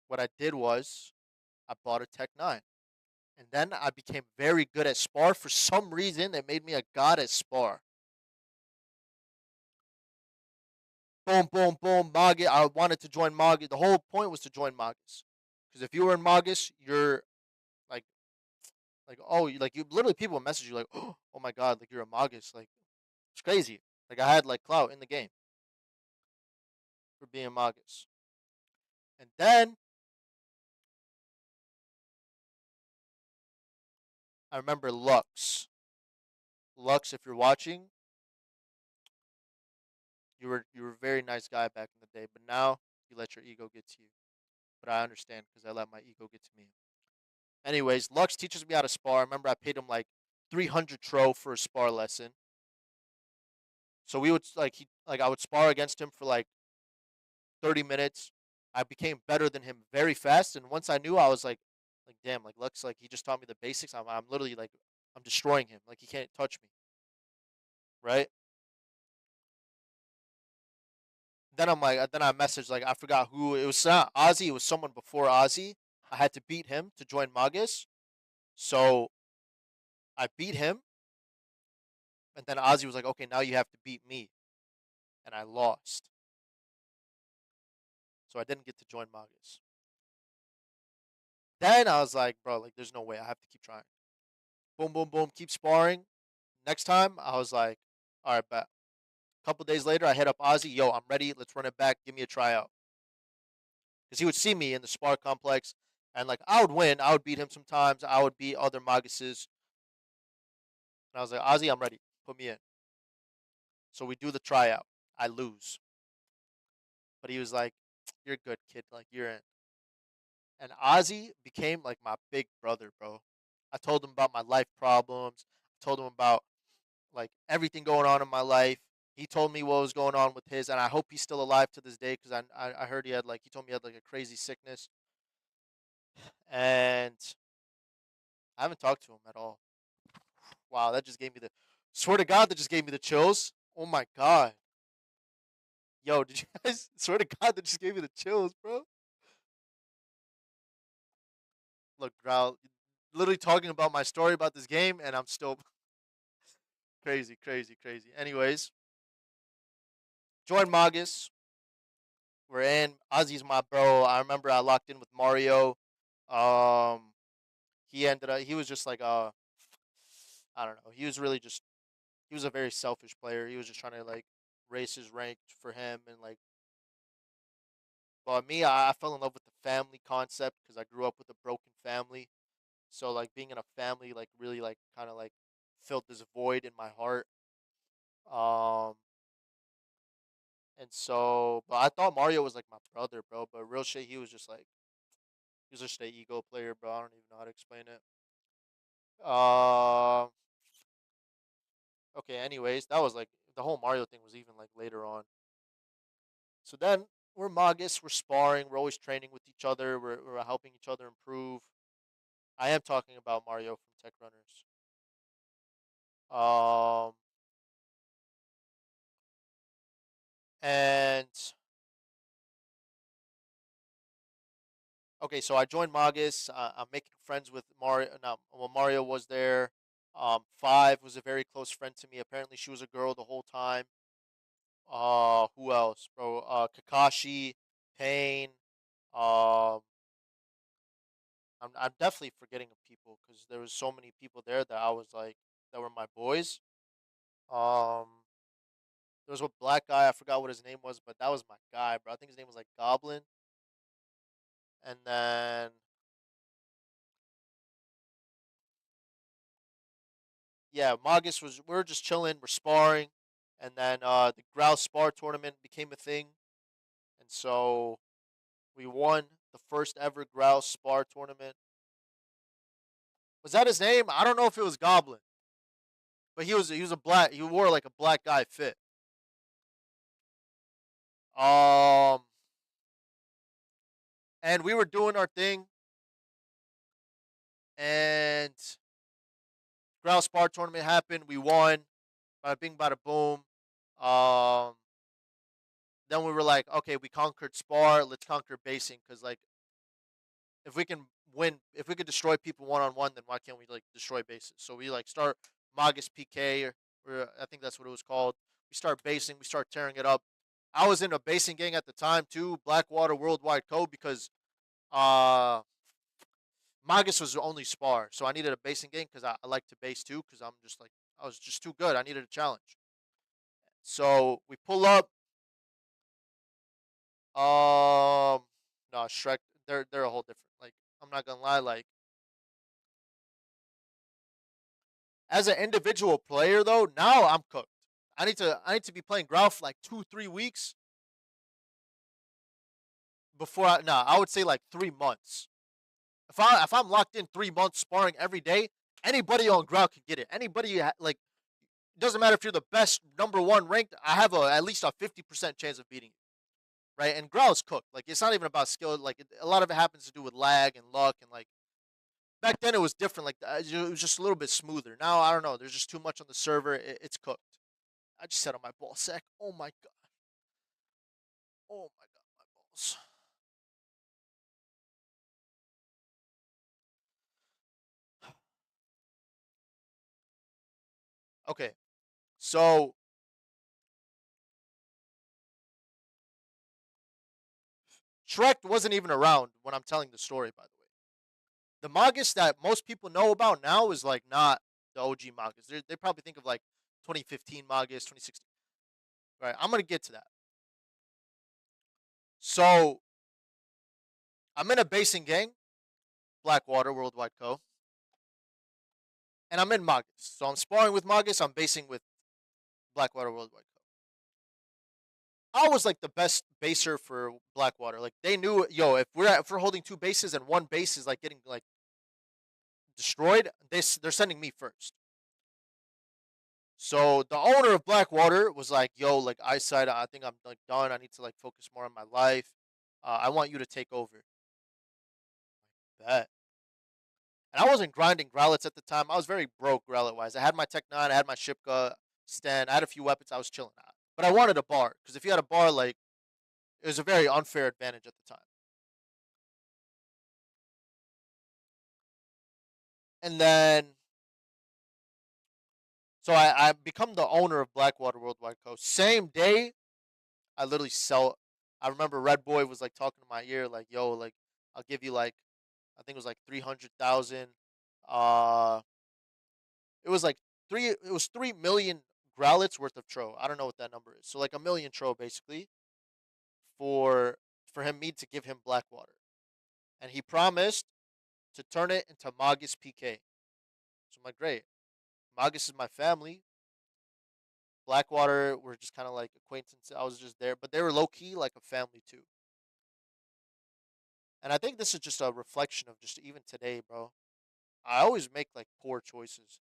what I did was I bought a Tech 9. And then I became very good at Spar. For some reason, they made me a god at Spar. Boom, boom, boom, Magus. I wanted to join Magus. The whole point was to join Magus. Because if you were in Magus, you're like, oh, like you literally people would message you like, oh my god, like you're a Magus. Like, it's crazy. Like, I had like clout in the game for being Magus. And then I remember Lux. Lux, if you're watching, you were a very nice guy back in the day, but now you let your ego get to you. But I understand because I let my ego get to me. Anyways, Lux teaches me how to spar. I remember I paid him like 300 tro for a spar lesson. So we would I would spar against him for like 30 minutes. I became better than him very fast, and once I knew, I was like damn, like Lux, like he just taught me the basics. I'm literally like I'm destroying him. Like he can't touch me, right? Then I messaged like I forgot who it was. Not Ozzy. It was someone before Ozzy. I had to beat him to join Magus, so I beat him, and then Ozzy was like, "Okay, now you have to beat me," and I lost, so I didn't get to join Magus. Then I was like, "Bro, like there's no way. I have to keep trying." Boom, boom, boom. Keep sparring. Next time, I was like, "All right, bet." A couple days later, I hit up Ozzy. Yo, I'm ready. Let's run it back. Give me a tryout. Because he would see me in the spar complex, and like I would win. I would beat him sometimes. I would beat other Maguses. And I was like, Ozzy, I'm ready. Put me in. So we do the tryout. I lose. But he was like, you're good, kid. Like, you're in. And Ozzy became like my big brother, bro. I told him about my life problems. I told him about like everything going on in my life. He told me what was going on with his, and I hope he's still alive to this day because I heard he told me he had like a crazy sickness, and I haven't talked to him at all. Wow, that just gave me the swear to God that just gave me the chills. Oh my God, yo, did you guys swear to God that just gave me the chills, bro? Look, Graal, literally talking about my story about this game, and I'm still crazy, crazy, crazy. Anyways, join Magus. We're in. Ozzy's my bro. I remember I locked in with Mario. Um, he ended up. He was just like I don't know. He was really just. He was a very selfish player. He was just trying to like raise his rank for him and like. But me, I fell in love with the family concept because I grew up with a broken family. So like being in a family like really like kind of like filled this void in my heart. Um, and so, but I thought Mario was like my brother, bro. But real shit, he was just a ego player, bro. I don't even know how to explain it. Uh, okay. Anyways, that was like the whole Mario thing was even like later on. So then we're Magus, we're sparring, we're always training with each other, we're helping each other improve. I am talking about Mario from Tech Runners. Um, and okay, so I joined Magus. I'm making friends with Mario. Now, well, Mario was there. Five was a very close friend to me. Apparently, she was a girl the whole time. Who else, bro? Kakashi, Pain. Um, I'm definitely forgetting of people because there was so many people there that I was like that were my boys. Um, there was a black guy. I forgot what his name was, but that was my guy, bro. I think his name was like Goblin. And then yeah, Magus was. We were just chilling. We're sparring, and then the Graal Spar tournament became a thing, and so we won the first ever Graal Spar tournament. Was that his name? I don't know if it was Goblin, but he was a black. He wore like a black guy fit. Um, and we were doing our thing, and Graal Spar tournament happened. We won. Bada bing, bada boom. Um, then we were like, okay, we conquered Spar. Let's conquer basing because like if we can win, if we could destroy people one on one, then why can't we like destroy bases? So we like start Magus PK, or I think that's what it was called. We start basing, we start tearing it up. I was in a basing gang at the time too, Blackwater Worldwide Code, because uh Magus was only spar, so I needed a basing gang because I like to base too, because I'm just like I was just too good. I needed a challenge. So we pull up. No, Shrek. They're a whole different. Like I'm not gonna lie. Like as an individual player though, now I'm cooked. I need to be playing Grau for like 2 3 weeks before I nah, I would say like 3 months. If I'm locked in 3 months sparring every day, anybody on Grau can get it. Anybody like it doesn't matter if you're the best number one ranked, I have at least a 50% chance of beating you. Right? And Grau is cooked. Like it's not even about skill. Like a lot of it happens to do with lag and luck and like back then it was different. Like it was just a little bit smoother. Now I don't know. There's just too much on the server. It's cooked. I just sat on my ball sack. Oh my god. Oh my god, my balls. Okay, so Shrek wasn't even around when I'm telling the story. By the way, the Magus that most people know about now is like not the OG Magus. They probably think of like 2015 Magus, 2016. Right, I'm gonna get to that. So I'm in a basing gang, Blackwater Worldwide Co. And I'm in Magus. So I'm sparring with Magus. I'm basing with Blackwater Worldwide Co. I was like the best baser for Blackwater. Like they knew, yo, if we're holding two bases and one base is like getting like destroyed, they're sending me first. So the owner of Blackwater was like, "Yo, like eyesight, I think I'm like done. I need to like focus more on my life. I want you to take over." Bet. And I wasn't grinding Growlits at the time. I was very broke Growlit wise. I had my Tech 9, I had my Shipka stand, I had a few weapons. I was chilling out. But I wanted a bar because if you had a bar, like it was a very unfair advantage at the time. And then so I become the owner of Blackwater Worldwide Co. Same day, I literally sell. I remember Red Boy was like talking to my ear, like, "Yo, like, I'll give you like, I think it was like 300,000. Uh, it was like three. It was 3 million Growlits worth of tro. I don't know what that number is. So like a million tro basically for him me to give him Blackwater, and he promised to turn it into Magus PK. So I'm like, great. Magus is my family. Blackwater were just kind of like acquaintances. I was just there, but they were low key like a family too. And I think this is just a reflection of just even today, bro. I always make like poor choices.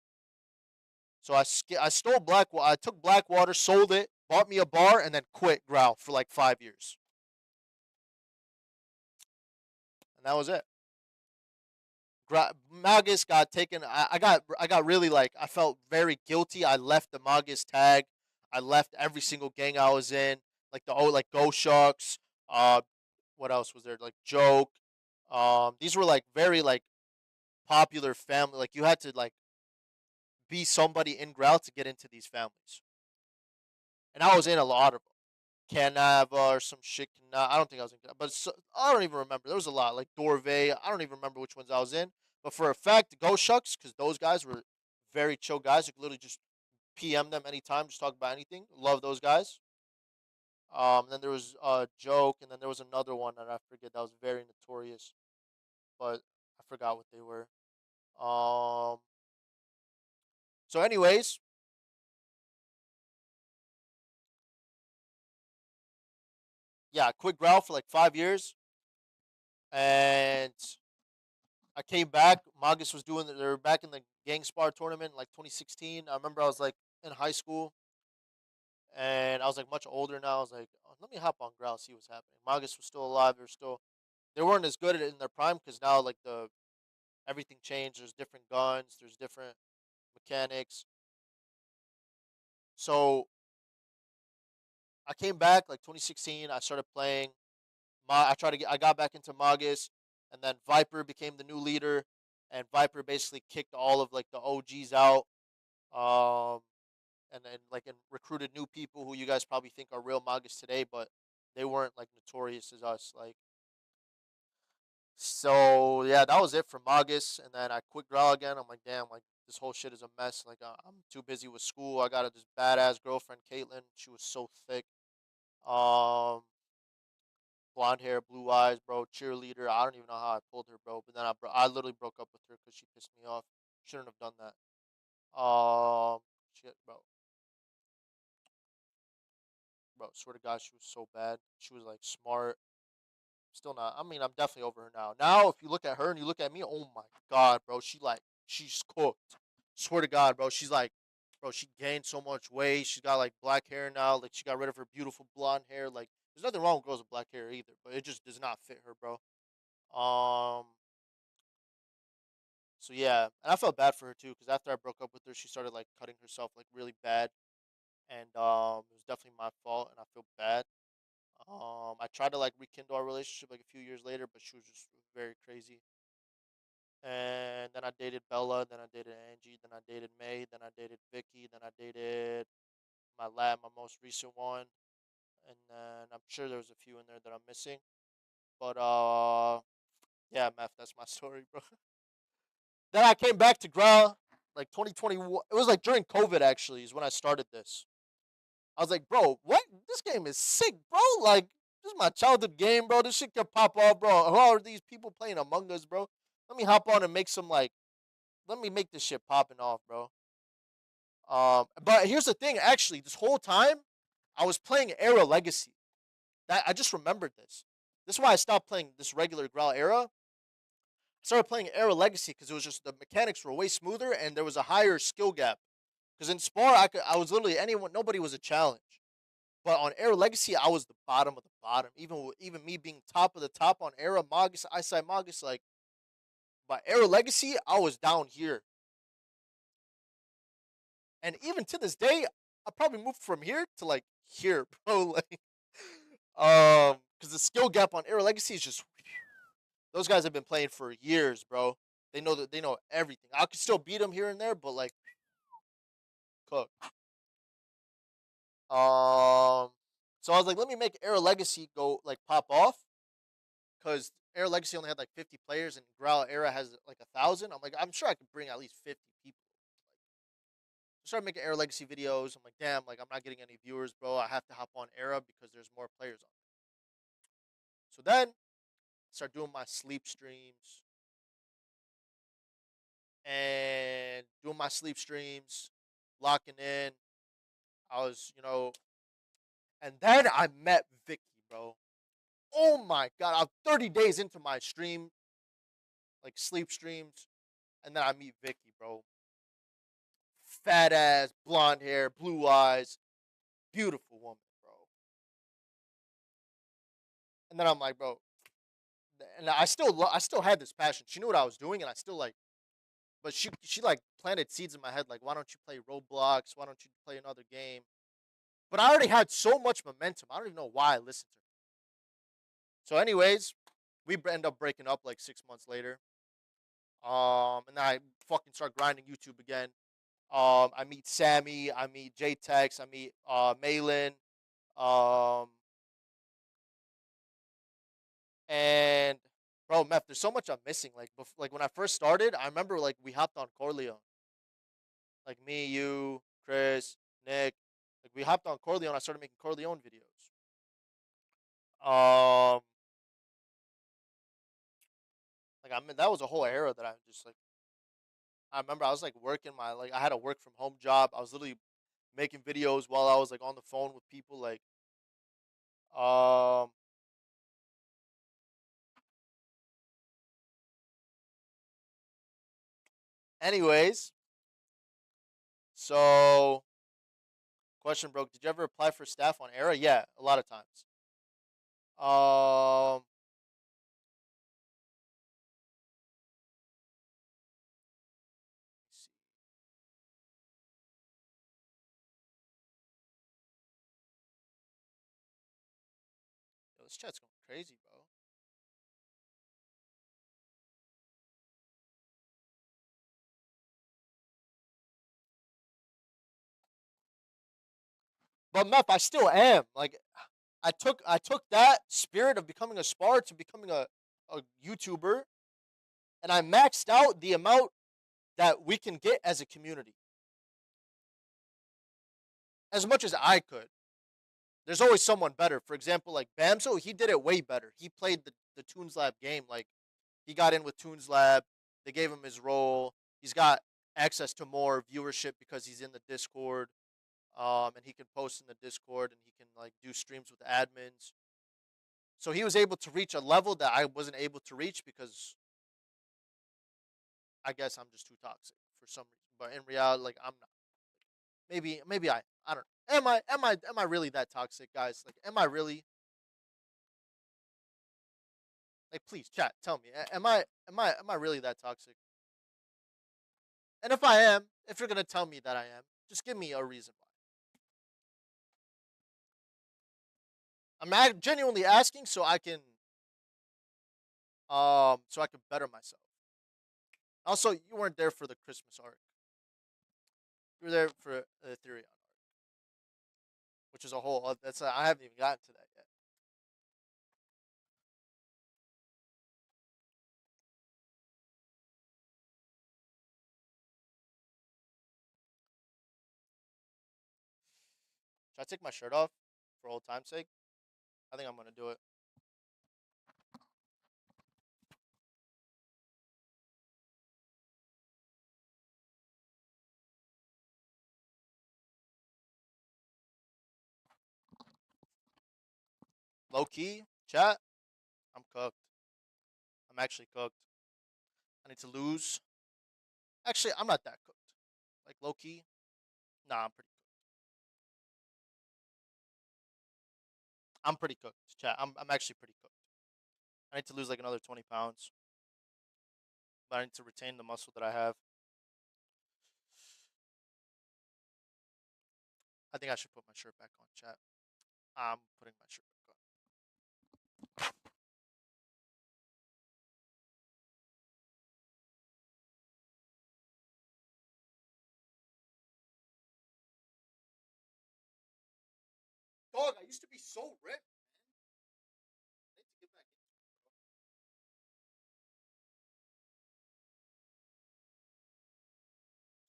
So I stole Blackwater. I took Blackwater, sold it, bought me a bar, and then quit Growl for like 5 years, and that was it. Magus got taken. I got really like I felt very guilty. I left the Magus tag. I left every single gang I was in, like the like Go Shucks. What else was there? Like Joke. These were like very like popular family. Like you had to like be somebody in Graal to get into these families, and I was in a lot of them. Canava or some shit. I don't think I was in, but I don't even remember. There was a lot like Dorvey. I don't even remember which ones I was in. But for a fact, Go Shucks, because those guys were very chill guys. You could literally just PM them anytime, just talk about anything. Love those guys. Then there was Joke, and then there was another one that I forget that was very notorious, but I forgot what they were. Um. So, anyways, yeah, I quit Growl for like 5 years, and I came back. Magus was doing. They were back in the Gang Spar tournament in like 2016. I remember I was like in high school, and I was like much older now. I was like, oh, let me hop on Growl, see what's happening. Magus was still alive. They weren't as good at it in their prime because now like the everything changed. There's different guns. There's different mechanics. So I came back like 2016. I started playing. I got back into Magus, and then Viper became the new leader, and Viper basically kicked all of like the OGs out. Um, and like and recruited new people who you guys probably think are real Magus today, but they weren't like notorious as us. Like so, yeah, that was it for Magus, and then I quit Graal again. I'm like, damn, like this whole shit is a mess. Like I'm too busy with school. I got this badass girlfriend, Caitlin. She was so thick. Um, blonde hair, blue eyes, bro. Cheerleader. I don't even know how I pulled her, bro. But then I literally broke up with her because she pissed me off. Shouldn't have done that. Shit, bro. Swear to God, she was so bad. She was like smart. Still not. I mean, I'm definitely over her now. Now, if you look at her and you look at me, oh my God, bro. She's cooked. Swear to God, bro. She's like, bro, she gained so much weight. She's got like black hair now. Like, she got rid of her beautiful blonde hair. Like, there's nothing wrong with girls with black hair either, but it just does not fit her, bro. Um, so yeah, and I felt bad for her too because after I broke up with her, she started like cutting herself like really bad, and it was definitely my fault, and I feel bad. I tried to like rekindle our relationship like a few years later, but she was just very crazy. And then I dated Bella, then I dated Angie, then I dated May, then I dated Vicky, then I dated my most recent one, and then I'm sure there was a few in there that I'm missing. But yeah, Meth, that's my story, bro. Then I came back to Gra like 2021. It was like during COVID actually is when I started this. I was like, bro, what? This game is sick, bro. Like, this is my childhood game, bro. This shit can pop off, bro. Who are these people playing Among Us, bro? Let me hop on and make some like. Let me make this shit popping off, bro. But here's the thing. Actually, this whole time, I was playing Era Legacy. That I just remembered this. This is why I stopped playing this regular Graal Era. I started playing Era Legacy because it was just the mechanics were way smoother and there was a higher skill gap. Because in Spar, I was literally anyone. Nobody was a challenge. But on Era Legacy, I was the bottom of the bottom. Even me being top of the top on Era Magus, Eyesight Magus, like by Era Legacy, I was down here. And even to this day, I probably moved from here to like here, bro. Like, because the skill gap on Era Legacy is just those guys have been playing for years, bro. They know everything. I could still beat them here and there, but like, cook. So I was like, let me make Era Legacy go like pop off because Era Legacy only had like 50 players and Graal Era has like 1,000. I'm like, I'm sure I could bring at least 50 people. I started making Era Legacy videos. I'm like, damn, like I'm not getting any viewers, bro. I have to hop on Era because there's more players on. So then I start doing my sleep streams and doing my sleep streams, locking in. I was, and then I met Vicky, bro. Oh my God, I'm 30 days into my stream, like sleep streams, and then I meet Vicky, bro. Fat ass, blonde hair, blue eyes, beautiful woman, bro. And then I'm like, bro, and I still had this passion. She knew what I was doing, and I still like. But she like planted seeds in my head, like, why don't you play Roblox? Why don't you play another game? But I already had so much momentum. I don't even know why I listened to her. So, anyways, we end up breaking up like 6 months later. And I fucking start grinding YouTube again. I meet Sammy, I meet JTEX, I meet Malin, um, and bro, Meth, there's so much I'm missing. Like, like when I first started, I remember like we hopped on Corleone, like me, you, Chris, Nick, like we hopped on Corleone. I started making Corleone videos. Um, like I mean, that was a whole era that I just like. I remember I was like working my like I had a work from home job. I was literally making videos while I was like on the phone with people. Like, um, anyways, so question, bro. Did you ever apply for staff on Era? Yeah, a lot of times. Um, let's see. Yo, this chat's going crazy, bro. But Meth, I still am. Like, I took that spirit of becoming a spar to becoming a YouTuber, and I maxed out the amount that we can get as a community as much as I could. There's always someone better. For example, like Bamso, he did it way better. He played the Toons Lab game. Like, he got in with Toons Lab. They gave him his role. He's got access to more viewership because he's in the Discord. And he can post in the Discord and he can like do streams with admins. So he was able to reach a level that I wasn't able to reach because I guess I'm just too toxic for some reason. But in reality, like I'm not. Maybe I don't know. Am I really that toxic, guys? Like, am I really like? Please, chat, tell me. Am I really that toxic? And if I am, if you're gonna tell me that I am, just give me a reason why. Genuinely asking so I can better myself. Also, you weren't there for the Christmas arc. You were there for the Ethereum arc, which is a whole. That's I haven't even gotten to that yet. Should I take my shirt off for old time's sake? I think I'm gonna do it. Low key, chat. I'm cooked. I'm actually cooked. I need to lose. Actually, I'm not that cooked. Like low key, nah, I'm pretty cooked. I'm pretty cooked, chat. I'm actually pretty cooked. I need to lose like another 20 pounds, but I need to retain the muscle that I have. I think I should put my shirt back on, chat. I'm putting my shirt back on. Dog, I used to be so ripped. I need to get back into it, bro.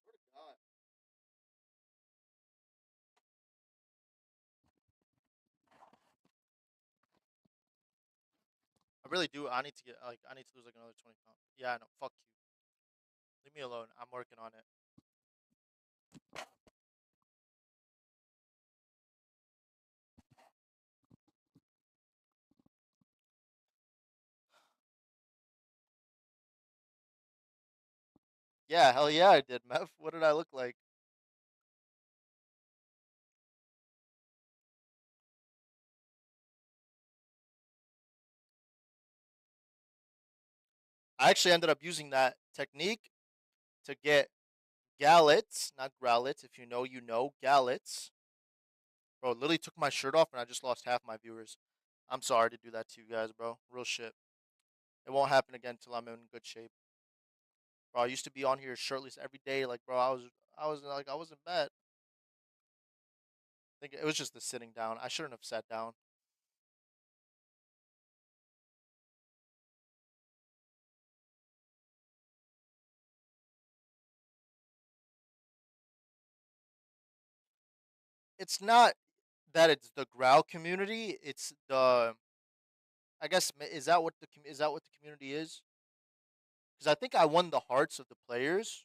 Swear to God. I really do. I need to get like I need to lose like another 20 pounds. Yeah, no, fuck you. Leave me alone. I'm working on it. Yeah, hell yeah, I did, Mev. What did I look like? I actually ended up using that technique to get Gallets, not Growlits. If you know, you know Gallets. Bro, literally took my shirt off and I just lost half my viewers. I'm sorry to do that to you guys, bro. Real shit. It won't happen again until I'm in good shape. Bro, I used to be on here shirtless every day. Like, bro, I wasn't bad. I think it was just the sitting down. I shouldn't have sat down. It's not that it's the Growl community. It's the I guess is that what the community is? Because I think I won the hearts of the players,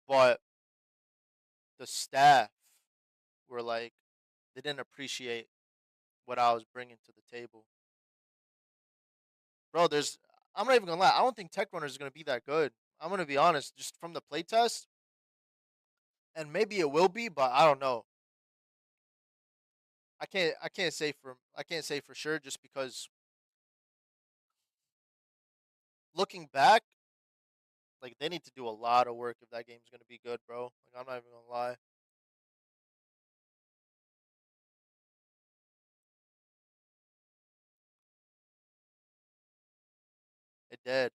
but the staff were like they didn't appreciate what I was bringing to the table. Bro, there's I'm not even gonna lie. I don't think Tech Runner is gonna be that good. I'm gonna be honest, just from the playtest, and maybe it will be, but I don't know. I can't say for sure just because looking back, like they need to do a lot of work if that game's gonna be good, bro. Like I'm not even gonna lie. It did.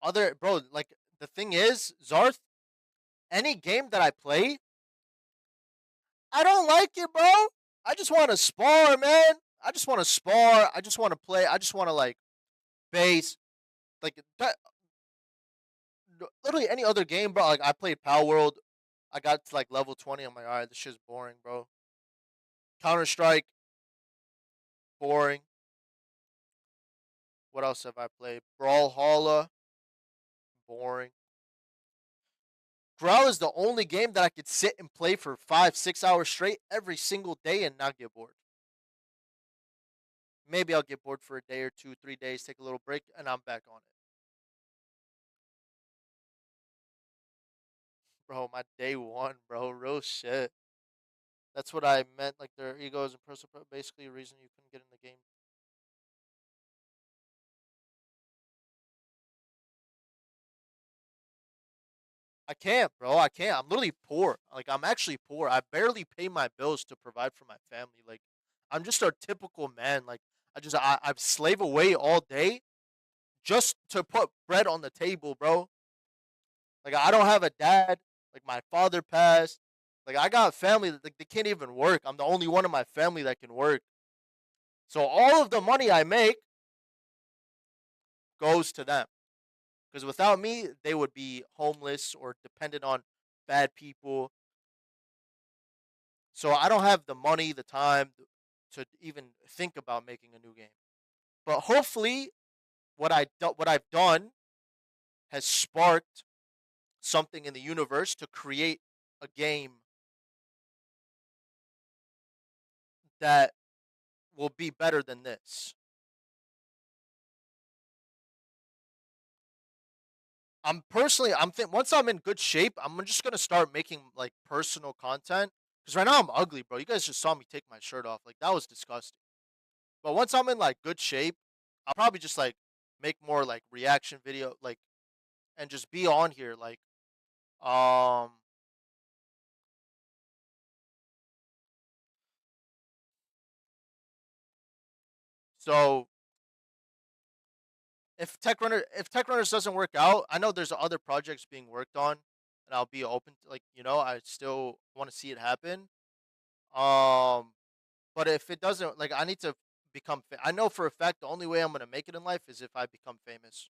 Other bro, like the thing is, Zarth, any game that I play, I don't like it, bro. I just want to spar, man. I just want to spar. I just want to play. I just want to like base. Like that, literally any other game, bro. Like I played Power World. I got to like level 20. I'm like, all right, this shit's boring, bro. Counter Strike, boring. What else have I played? Brawlhalla, boring. Graal is the only game that I could sit and play for 5, 6 hours straight every single day and not get bored. Maybe I'll get bored for a day or two, 3 days, take a little break, and I'm back on it. Bro, my day one, bro, real shit. That's what I meant. Like their egos and personal, basically a reason you couldn't get in the game. I can't, bro. I can't. I'm literally poor. Like I'm actually poor. I barely pay my bills to provide for my family. Like I'm just a typical man. Like I slave away all day just to put bread on the table, bro. Like I don't have a dad. Like my father passed. Like I got family that like, they can't even work. I'm the only one in my family that can work. So all of the money I make goes to them. Because without me, they would be homeless or dependent on bad people. So I don't have the money, the time to even think about making a new game. But hopefully, what I've done has sparked something in the universe to create a game that will be better than this. I'm think once I'm in good shape, I'm just gonna start making like personal content. Because right now I'm ugly, bro. You guys just saw me take my shirt off. Like that was disgusting. But once I'm in like good shape, I'll probably just like make more like reaction video, like and just be on here. Um, so if Tech Runners doesn't work out, I know there's other projects being worked on, and I'll be open to like I still want to see it happen. Um, but if it doesn't, like I need to become. I know for a fact the only way I'm gonna make it in life is if I become famous.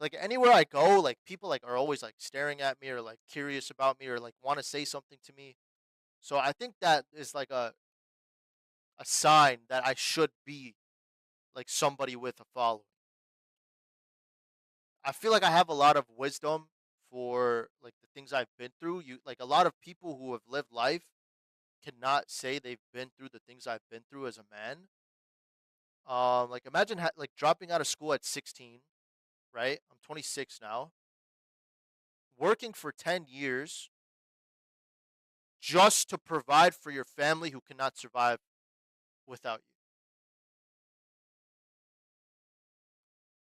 Like anywhere I go, like people like are always like staring at me or like curious about me or like want to say something to me. So I think that is like a sign that I should be like somebody with a following. I feel like I have a lot of wisdom for like the things I've been through. You like a lot of people who have lived life cannot say they've been through the things I've been through as a man. Like imagine like dropping out of school at 16, right? I'm 26 now, working for 10 years just to provide for your family who cannot survive without you.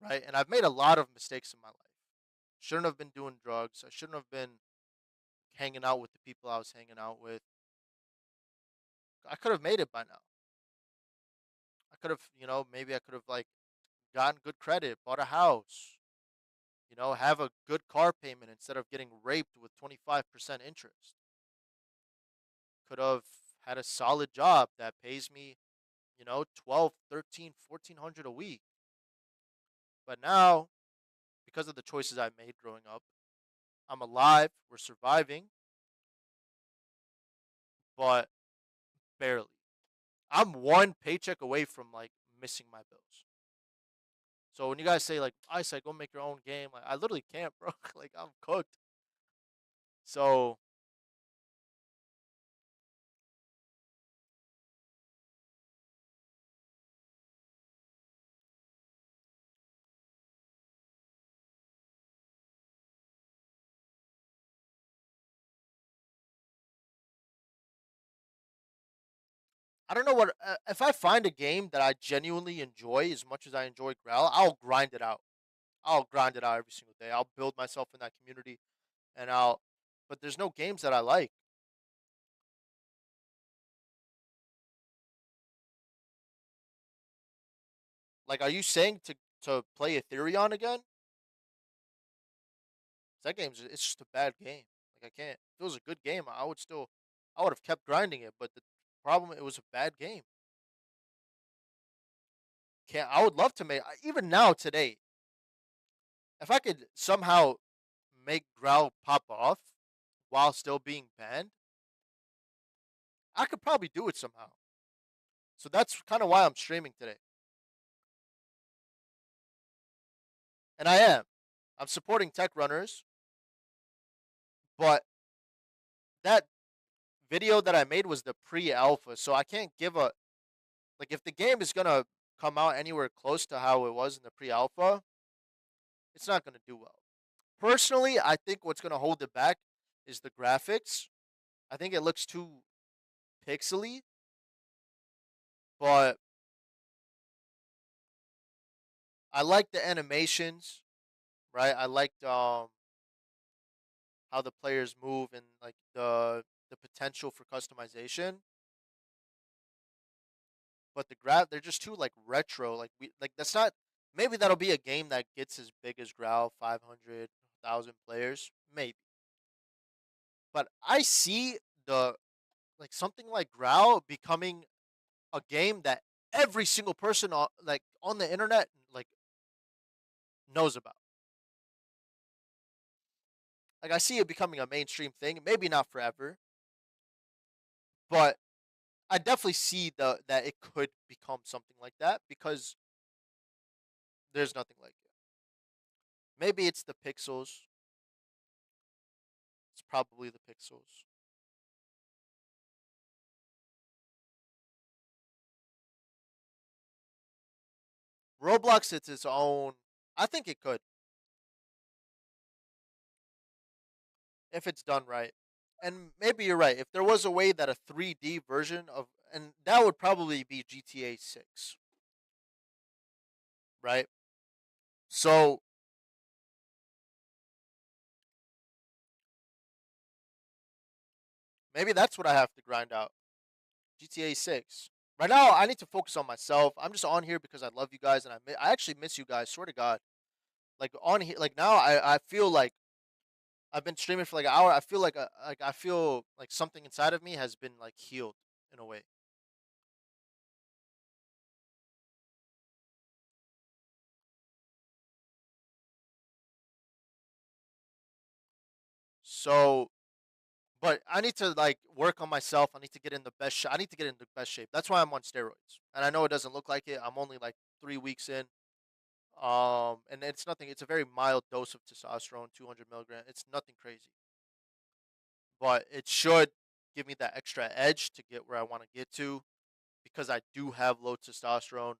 right? And I've made a lot of mistakes in my life. Shouldn't have been doing drugs. I shouldn't have been hanging out with the people I was hanging out with. I could have made it by now. I could have, maybe I could have like gotten good credit, bought a house, have a good car payment instead of getting raped with 25% interest. Could have had a solid job that pays me, 12, 13, 1400 a week. But now, because of the choices I made growing up, I'm alive, we're surviving, but barely. I'm one paycheck away from like missing my bills. So when you guys say like, I said go make your own game, like I literally can't, bro. Like I'm cooked. So I don't know what if I find a game that I genuinely enjoy as much as I enjoy Graal, I'll grind it out. I'll grind it out every single day. I'll build myself in that community, and I'll. But there's no games that I like. Like, are you saying to play Ethereum again? 'Cause that game's it's just a bad game. Like I can't. If it was a good game, I would still. I would have kept grinding it, but the problem it was a bad game. Can't. I would love to make even now today. If I could somehow make Growl pop off while still being banned, I could probably do it somehow. So that's kind of why I'm streaming today. And I am. I'm supporting tech runners, but that video that I made was the pre-alpha, so I can't give a like if the game is gonna come out anywhere close to how it was in the pre-alpha, it's not gonna do well. Personally, I think what's gonna hold it back is the graphics. I think it looks too pixely, but I like the animations, right? I liked how the players move and like the potential for customization. But the graph they're just too like retro. Like we like that's not maybe that'll be a game that gets as big as Growl, 500,000 players, maybe. But I see the like something like Growl becoming a game that every single person like on the internet like knows about. Like I see it becoming a mainstream thing. Maybe not forever, but I definitely see the that it could become something like that because there's nothing like it. Maybe it's the pixels. It's probably the pixels. Roblox, it's its own. I think it could if it's done right. And maybe you're right. If there was a way that a 3D version of, and that would probably be GTA 6, right? So maybe that's what I have to grind out. GTA 6. Right now, I need to focus on myself. I'm just on here because I love you guys and I actually miss you guys. Swear to God. Like on here, like now, I feel like I've been streaming for like an hour. I feel like I feel like something inside of me has been like healed in a way. So but I need to like work on myself. I need to get in the best. I need to get in the best shape. That's why I'm on steroids. And I know it doesn't look like it. I'm only like 3 weeks in. And it's nothing. It's a very mild dose of testosterone, 200 milligram. It's nothing crazy, but it should give me that extra edge to get where I want to get to because I do have low testosterone.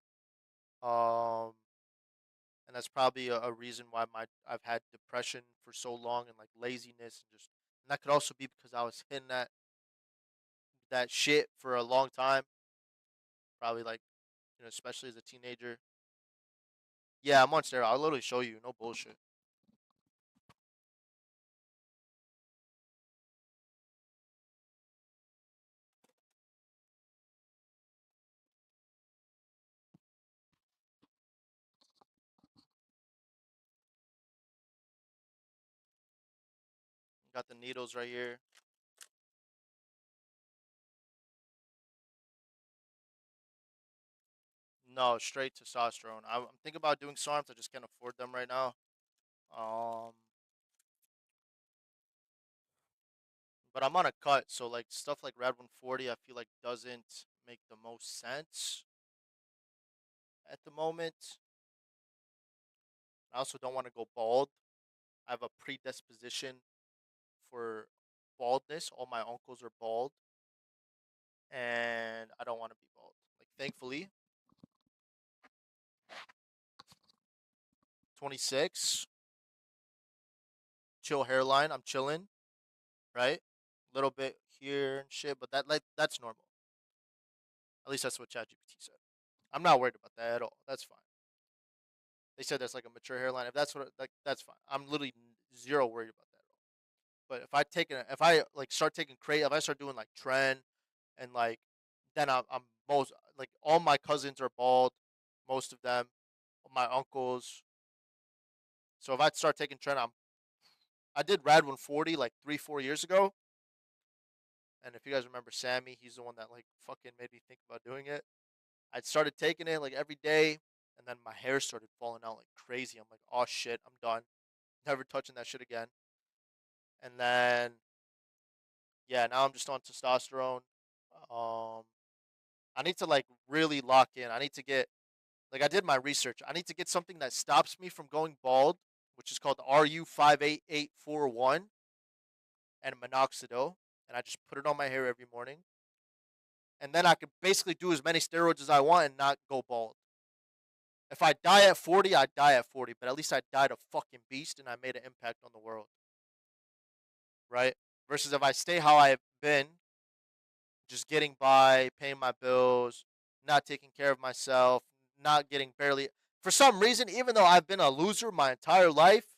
Um, and that's probably a reason why my I've had depression for so long and like laziness and just. And that could also be because I was hitting that shit for a long time, probably like especially as a teenager. Yeah, I'm on steroids. I'll literally show you. No bullshit. Got the needles right here. No, straight testosterone. I'm thinking about doing SARMs. I just can't afford them right now. Um, but I'm on a cut, so like stuff like Rad 140, I feel like doesn't make the most sense at the moment. I also don't want to go bald. I have a predisposition for baldness. All my uncles are bald, and I don't want to be bald. Like, thankfully, 26, chill hairline. I'm chilling, right? A little bit here and shit, but that's normal. At least that's what ChatGPT said. I'm not worried about that at all. That's fine. They said that's like a mature hairline. If that's what like that's fine. I'm literally zero worried about that at all. But if I like start taking crate, if I start doing like trend and like then I'm most like all my cousins are bald, most of them, my uncles. So if I start taking trend, I did Rad 140 like 3 4 years ago, and if you guys remember Sammy, he's the one that like fucking made me think about doing it. I started taking it like every day, and then my hair started falling out like crazy. I'm like, oh shit, I'm done. Never touching that shit again. And then yeah, now I'm just on testosterone. Um, I need to like really lock in. I need to get like I did my research. I need to get something that stops me from going bald, which is called RU58841 and minoxidil, and I just put it on my hair every morning. And then I could basically do as many steroids as I want and not go bald. If I die at 40, I die at 40, but at least I died a fucking beast and I made an impact on the world, right? Versus if I stay how I've been, just getting by, paying my bills, not taking care of myself, not getting barely. For some reason, even though I've been a loser my entire life,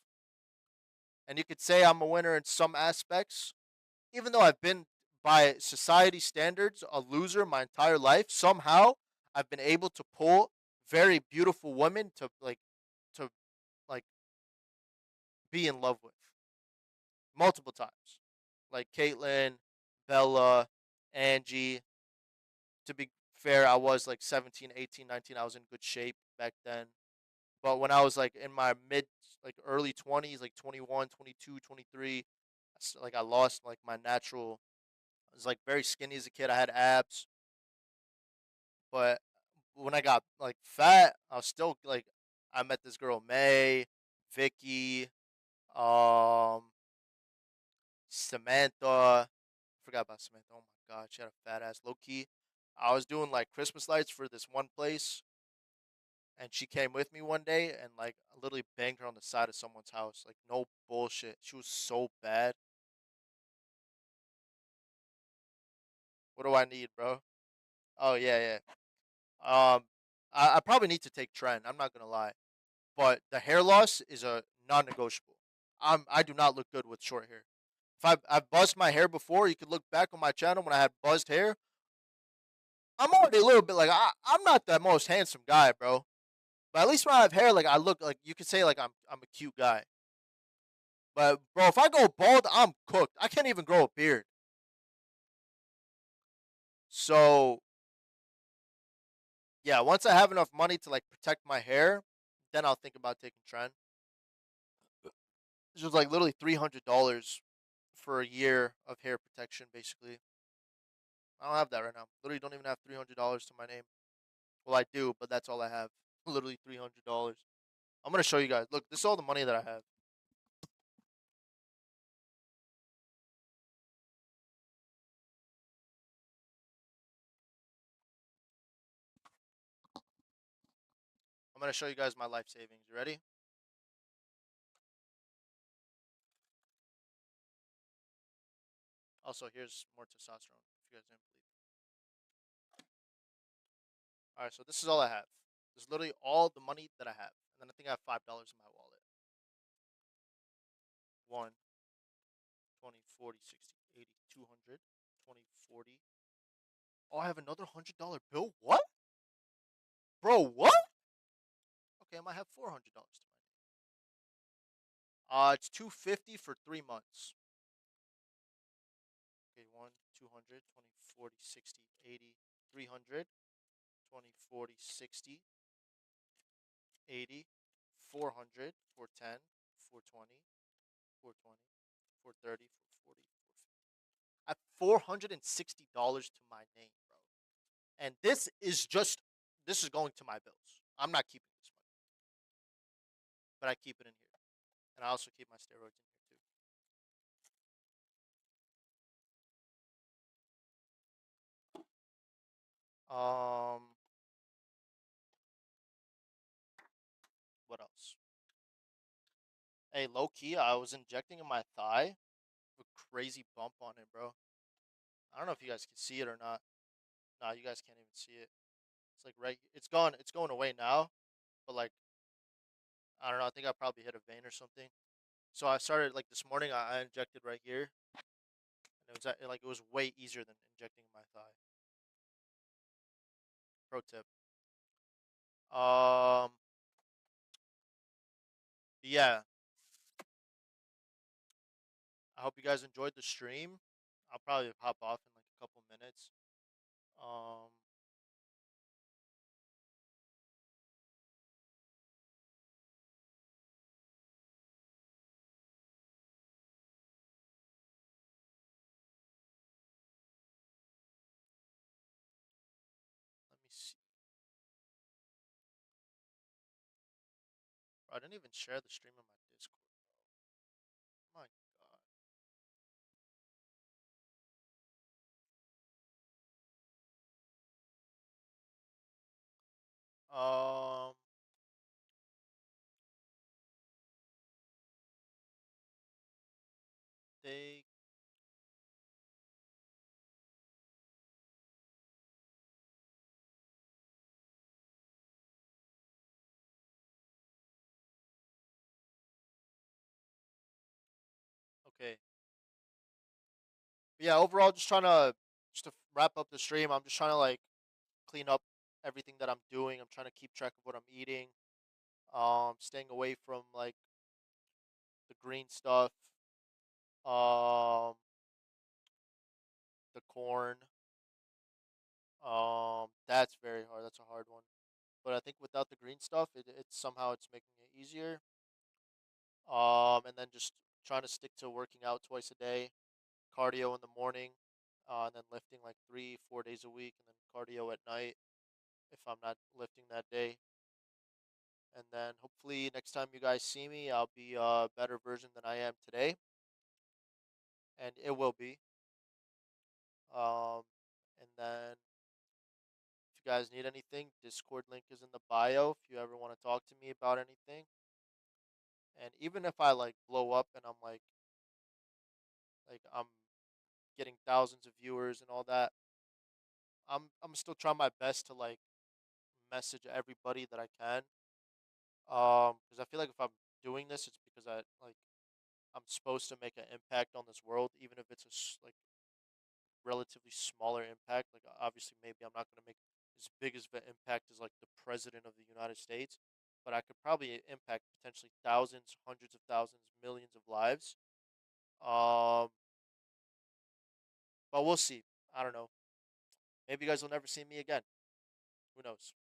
and you could say I'm a winner in some aspects, even though I've been by society standards a loser my entire life, somehow I've been able to pull very beautiful women to like be in love with multiple times, like Caitlyn, Bella, Angie. To be fair, I was like 17, 18, 19. I was in good shape back then. But when I was like in my mid, like early 20s, like 21, 22, 23, like I lost like my natural. I was like very skinny as a kid. I had abs, but when I got like fat, I was still like I met this girl May, Vicky, um, Samantha. I forgot about Samantha. Oh my god, she had a fat ass. Low key, I was doing like Christmas lights for this one place, and she came with me one day, and like I literally banged her on the side of someone's house. Like no bullshit. She was so bad. What do I need, bro? Oh yeah, yeah. I probably need to take Tren. I'm not gonna lie, but the hair loss is a non-negotiable. I do not look good with short hair. If I've buzzed my hair before, you could look back on my channel when I had buzzed hair. I'm already a little bit like I'm not the most handsome guy, bro. But at least when I have hair, like I look like you could say like I'm a cute guy. But bro, if I go bald, I'm cooked. I can't even grow a beard. So yeah, once I have enough money to like protect my hair, then I'll think about taking Tren. This was like literally $300 for a year of hair protection, basically. I don't have that right now. Literally, don't even have $300 to my name. Well, I do, but that's all I have. Literally $300. I'm gonna show you guys. Look, this is all the money that I have. I'm gonna show you guys my life savings. You ready? Also, here's more testosterone. If you guys didn't believe. All right, so this is all I have. This is literally all the money that I have, And then I think I have $5 in my wallet. 1, 20, 40, 60, 80, 200, 20, 40. Oh, I have another $100 bill. What, bro? What? Okay, I might have $400 to my name. It's 250 for 3 months. Okay, 1, 200, 20, 40, 60, 80, 300, 20, 40, 60, 80, 400, 410, 420, 420, 430, 440, 450. I have $460 to my name, bro. And this is going to my bills. I'm not keeping this money, but I keep it in here, and I also keep my steroids in here too. What else? Hey, low key, I was injecting in my thigh. A crazy bump on it, bro. I don't know if you guys can see it or not. Nah, you guys can't even see it. It's like right. It's gone. It's going away now. But like, I don't know. I think I probably hit a vein or something. So I started like this morning. I injected right here, and it was way easier than injecting in my thigh. Pro tip. Um. Yeah. I hope you guys enjoyed the stream. I'll probably hop off in like a couple minutes. Um. Let me see. Bro, I didn't even share the stream on my Discord, bro. My God. They okay. But yeah, overall, just to wrap up the stream. I'm just trying to like clean up everything that I'm doing. I'm trying to keep track of what I'm eating. Staying away from like the green stuff. Um, the corn. That's very hard. That's a hard one. But I think without the green stuff, it's somehow it's making it easier. And then just trying to stick to working out twice a day, cardio in the morning, and then lifting like 3, 4 days a week, and then cardio at night if I'm not lifting that day. And then hopefully next time you guys see me, I'll be a better version than I am today, and it will be. Um, and then if you guys need anything, Discord link is in the bio. If you ever want to talk to me about anything, and even if I like blow up and I'm getting thousands of viewers and all that, I'm still trying my best to like message everybody that I can. Because I feel like if I'm doing this, it's because I'm supposed to make an impact on this world, even if it's like relatively smaller impact. Like obviously, maybe I'm not going to make as big as the impact as like the president of the United States, but I could probably impact potentially thousands, hundreds of thousands, millions of lives. Um, but we'll see. I don't know. Maybe you guys will never see me again. Who knows?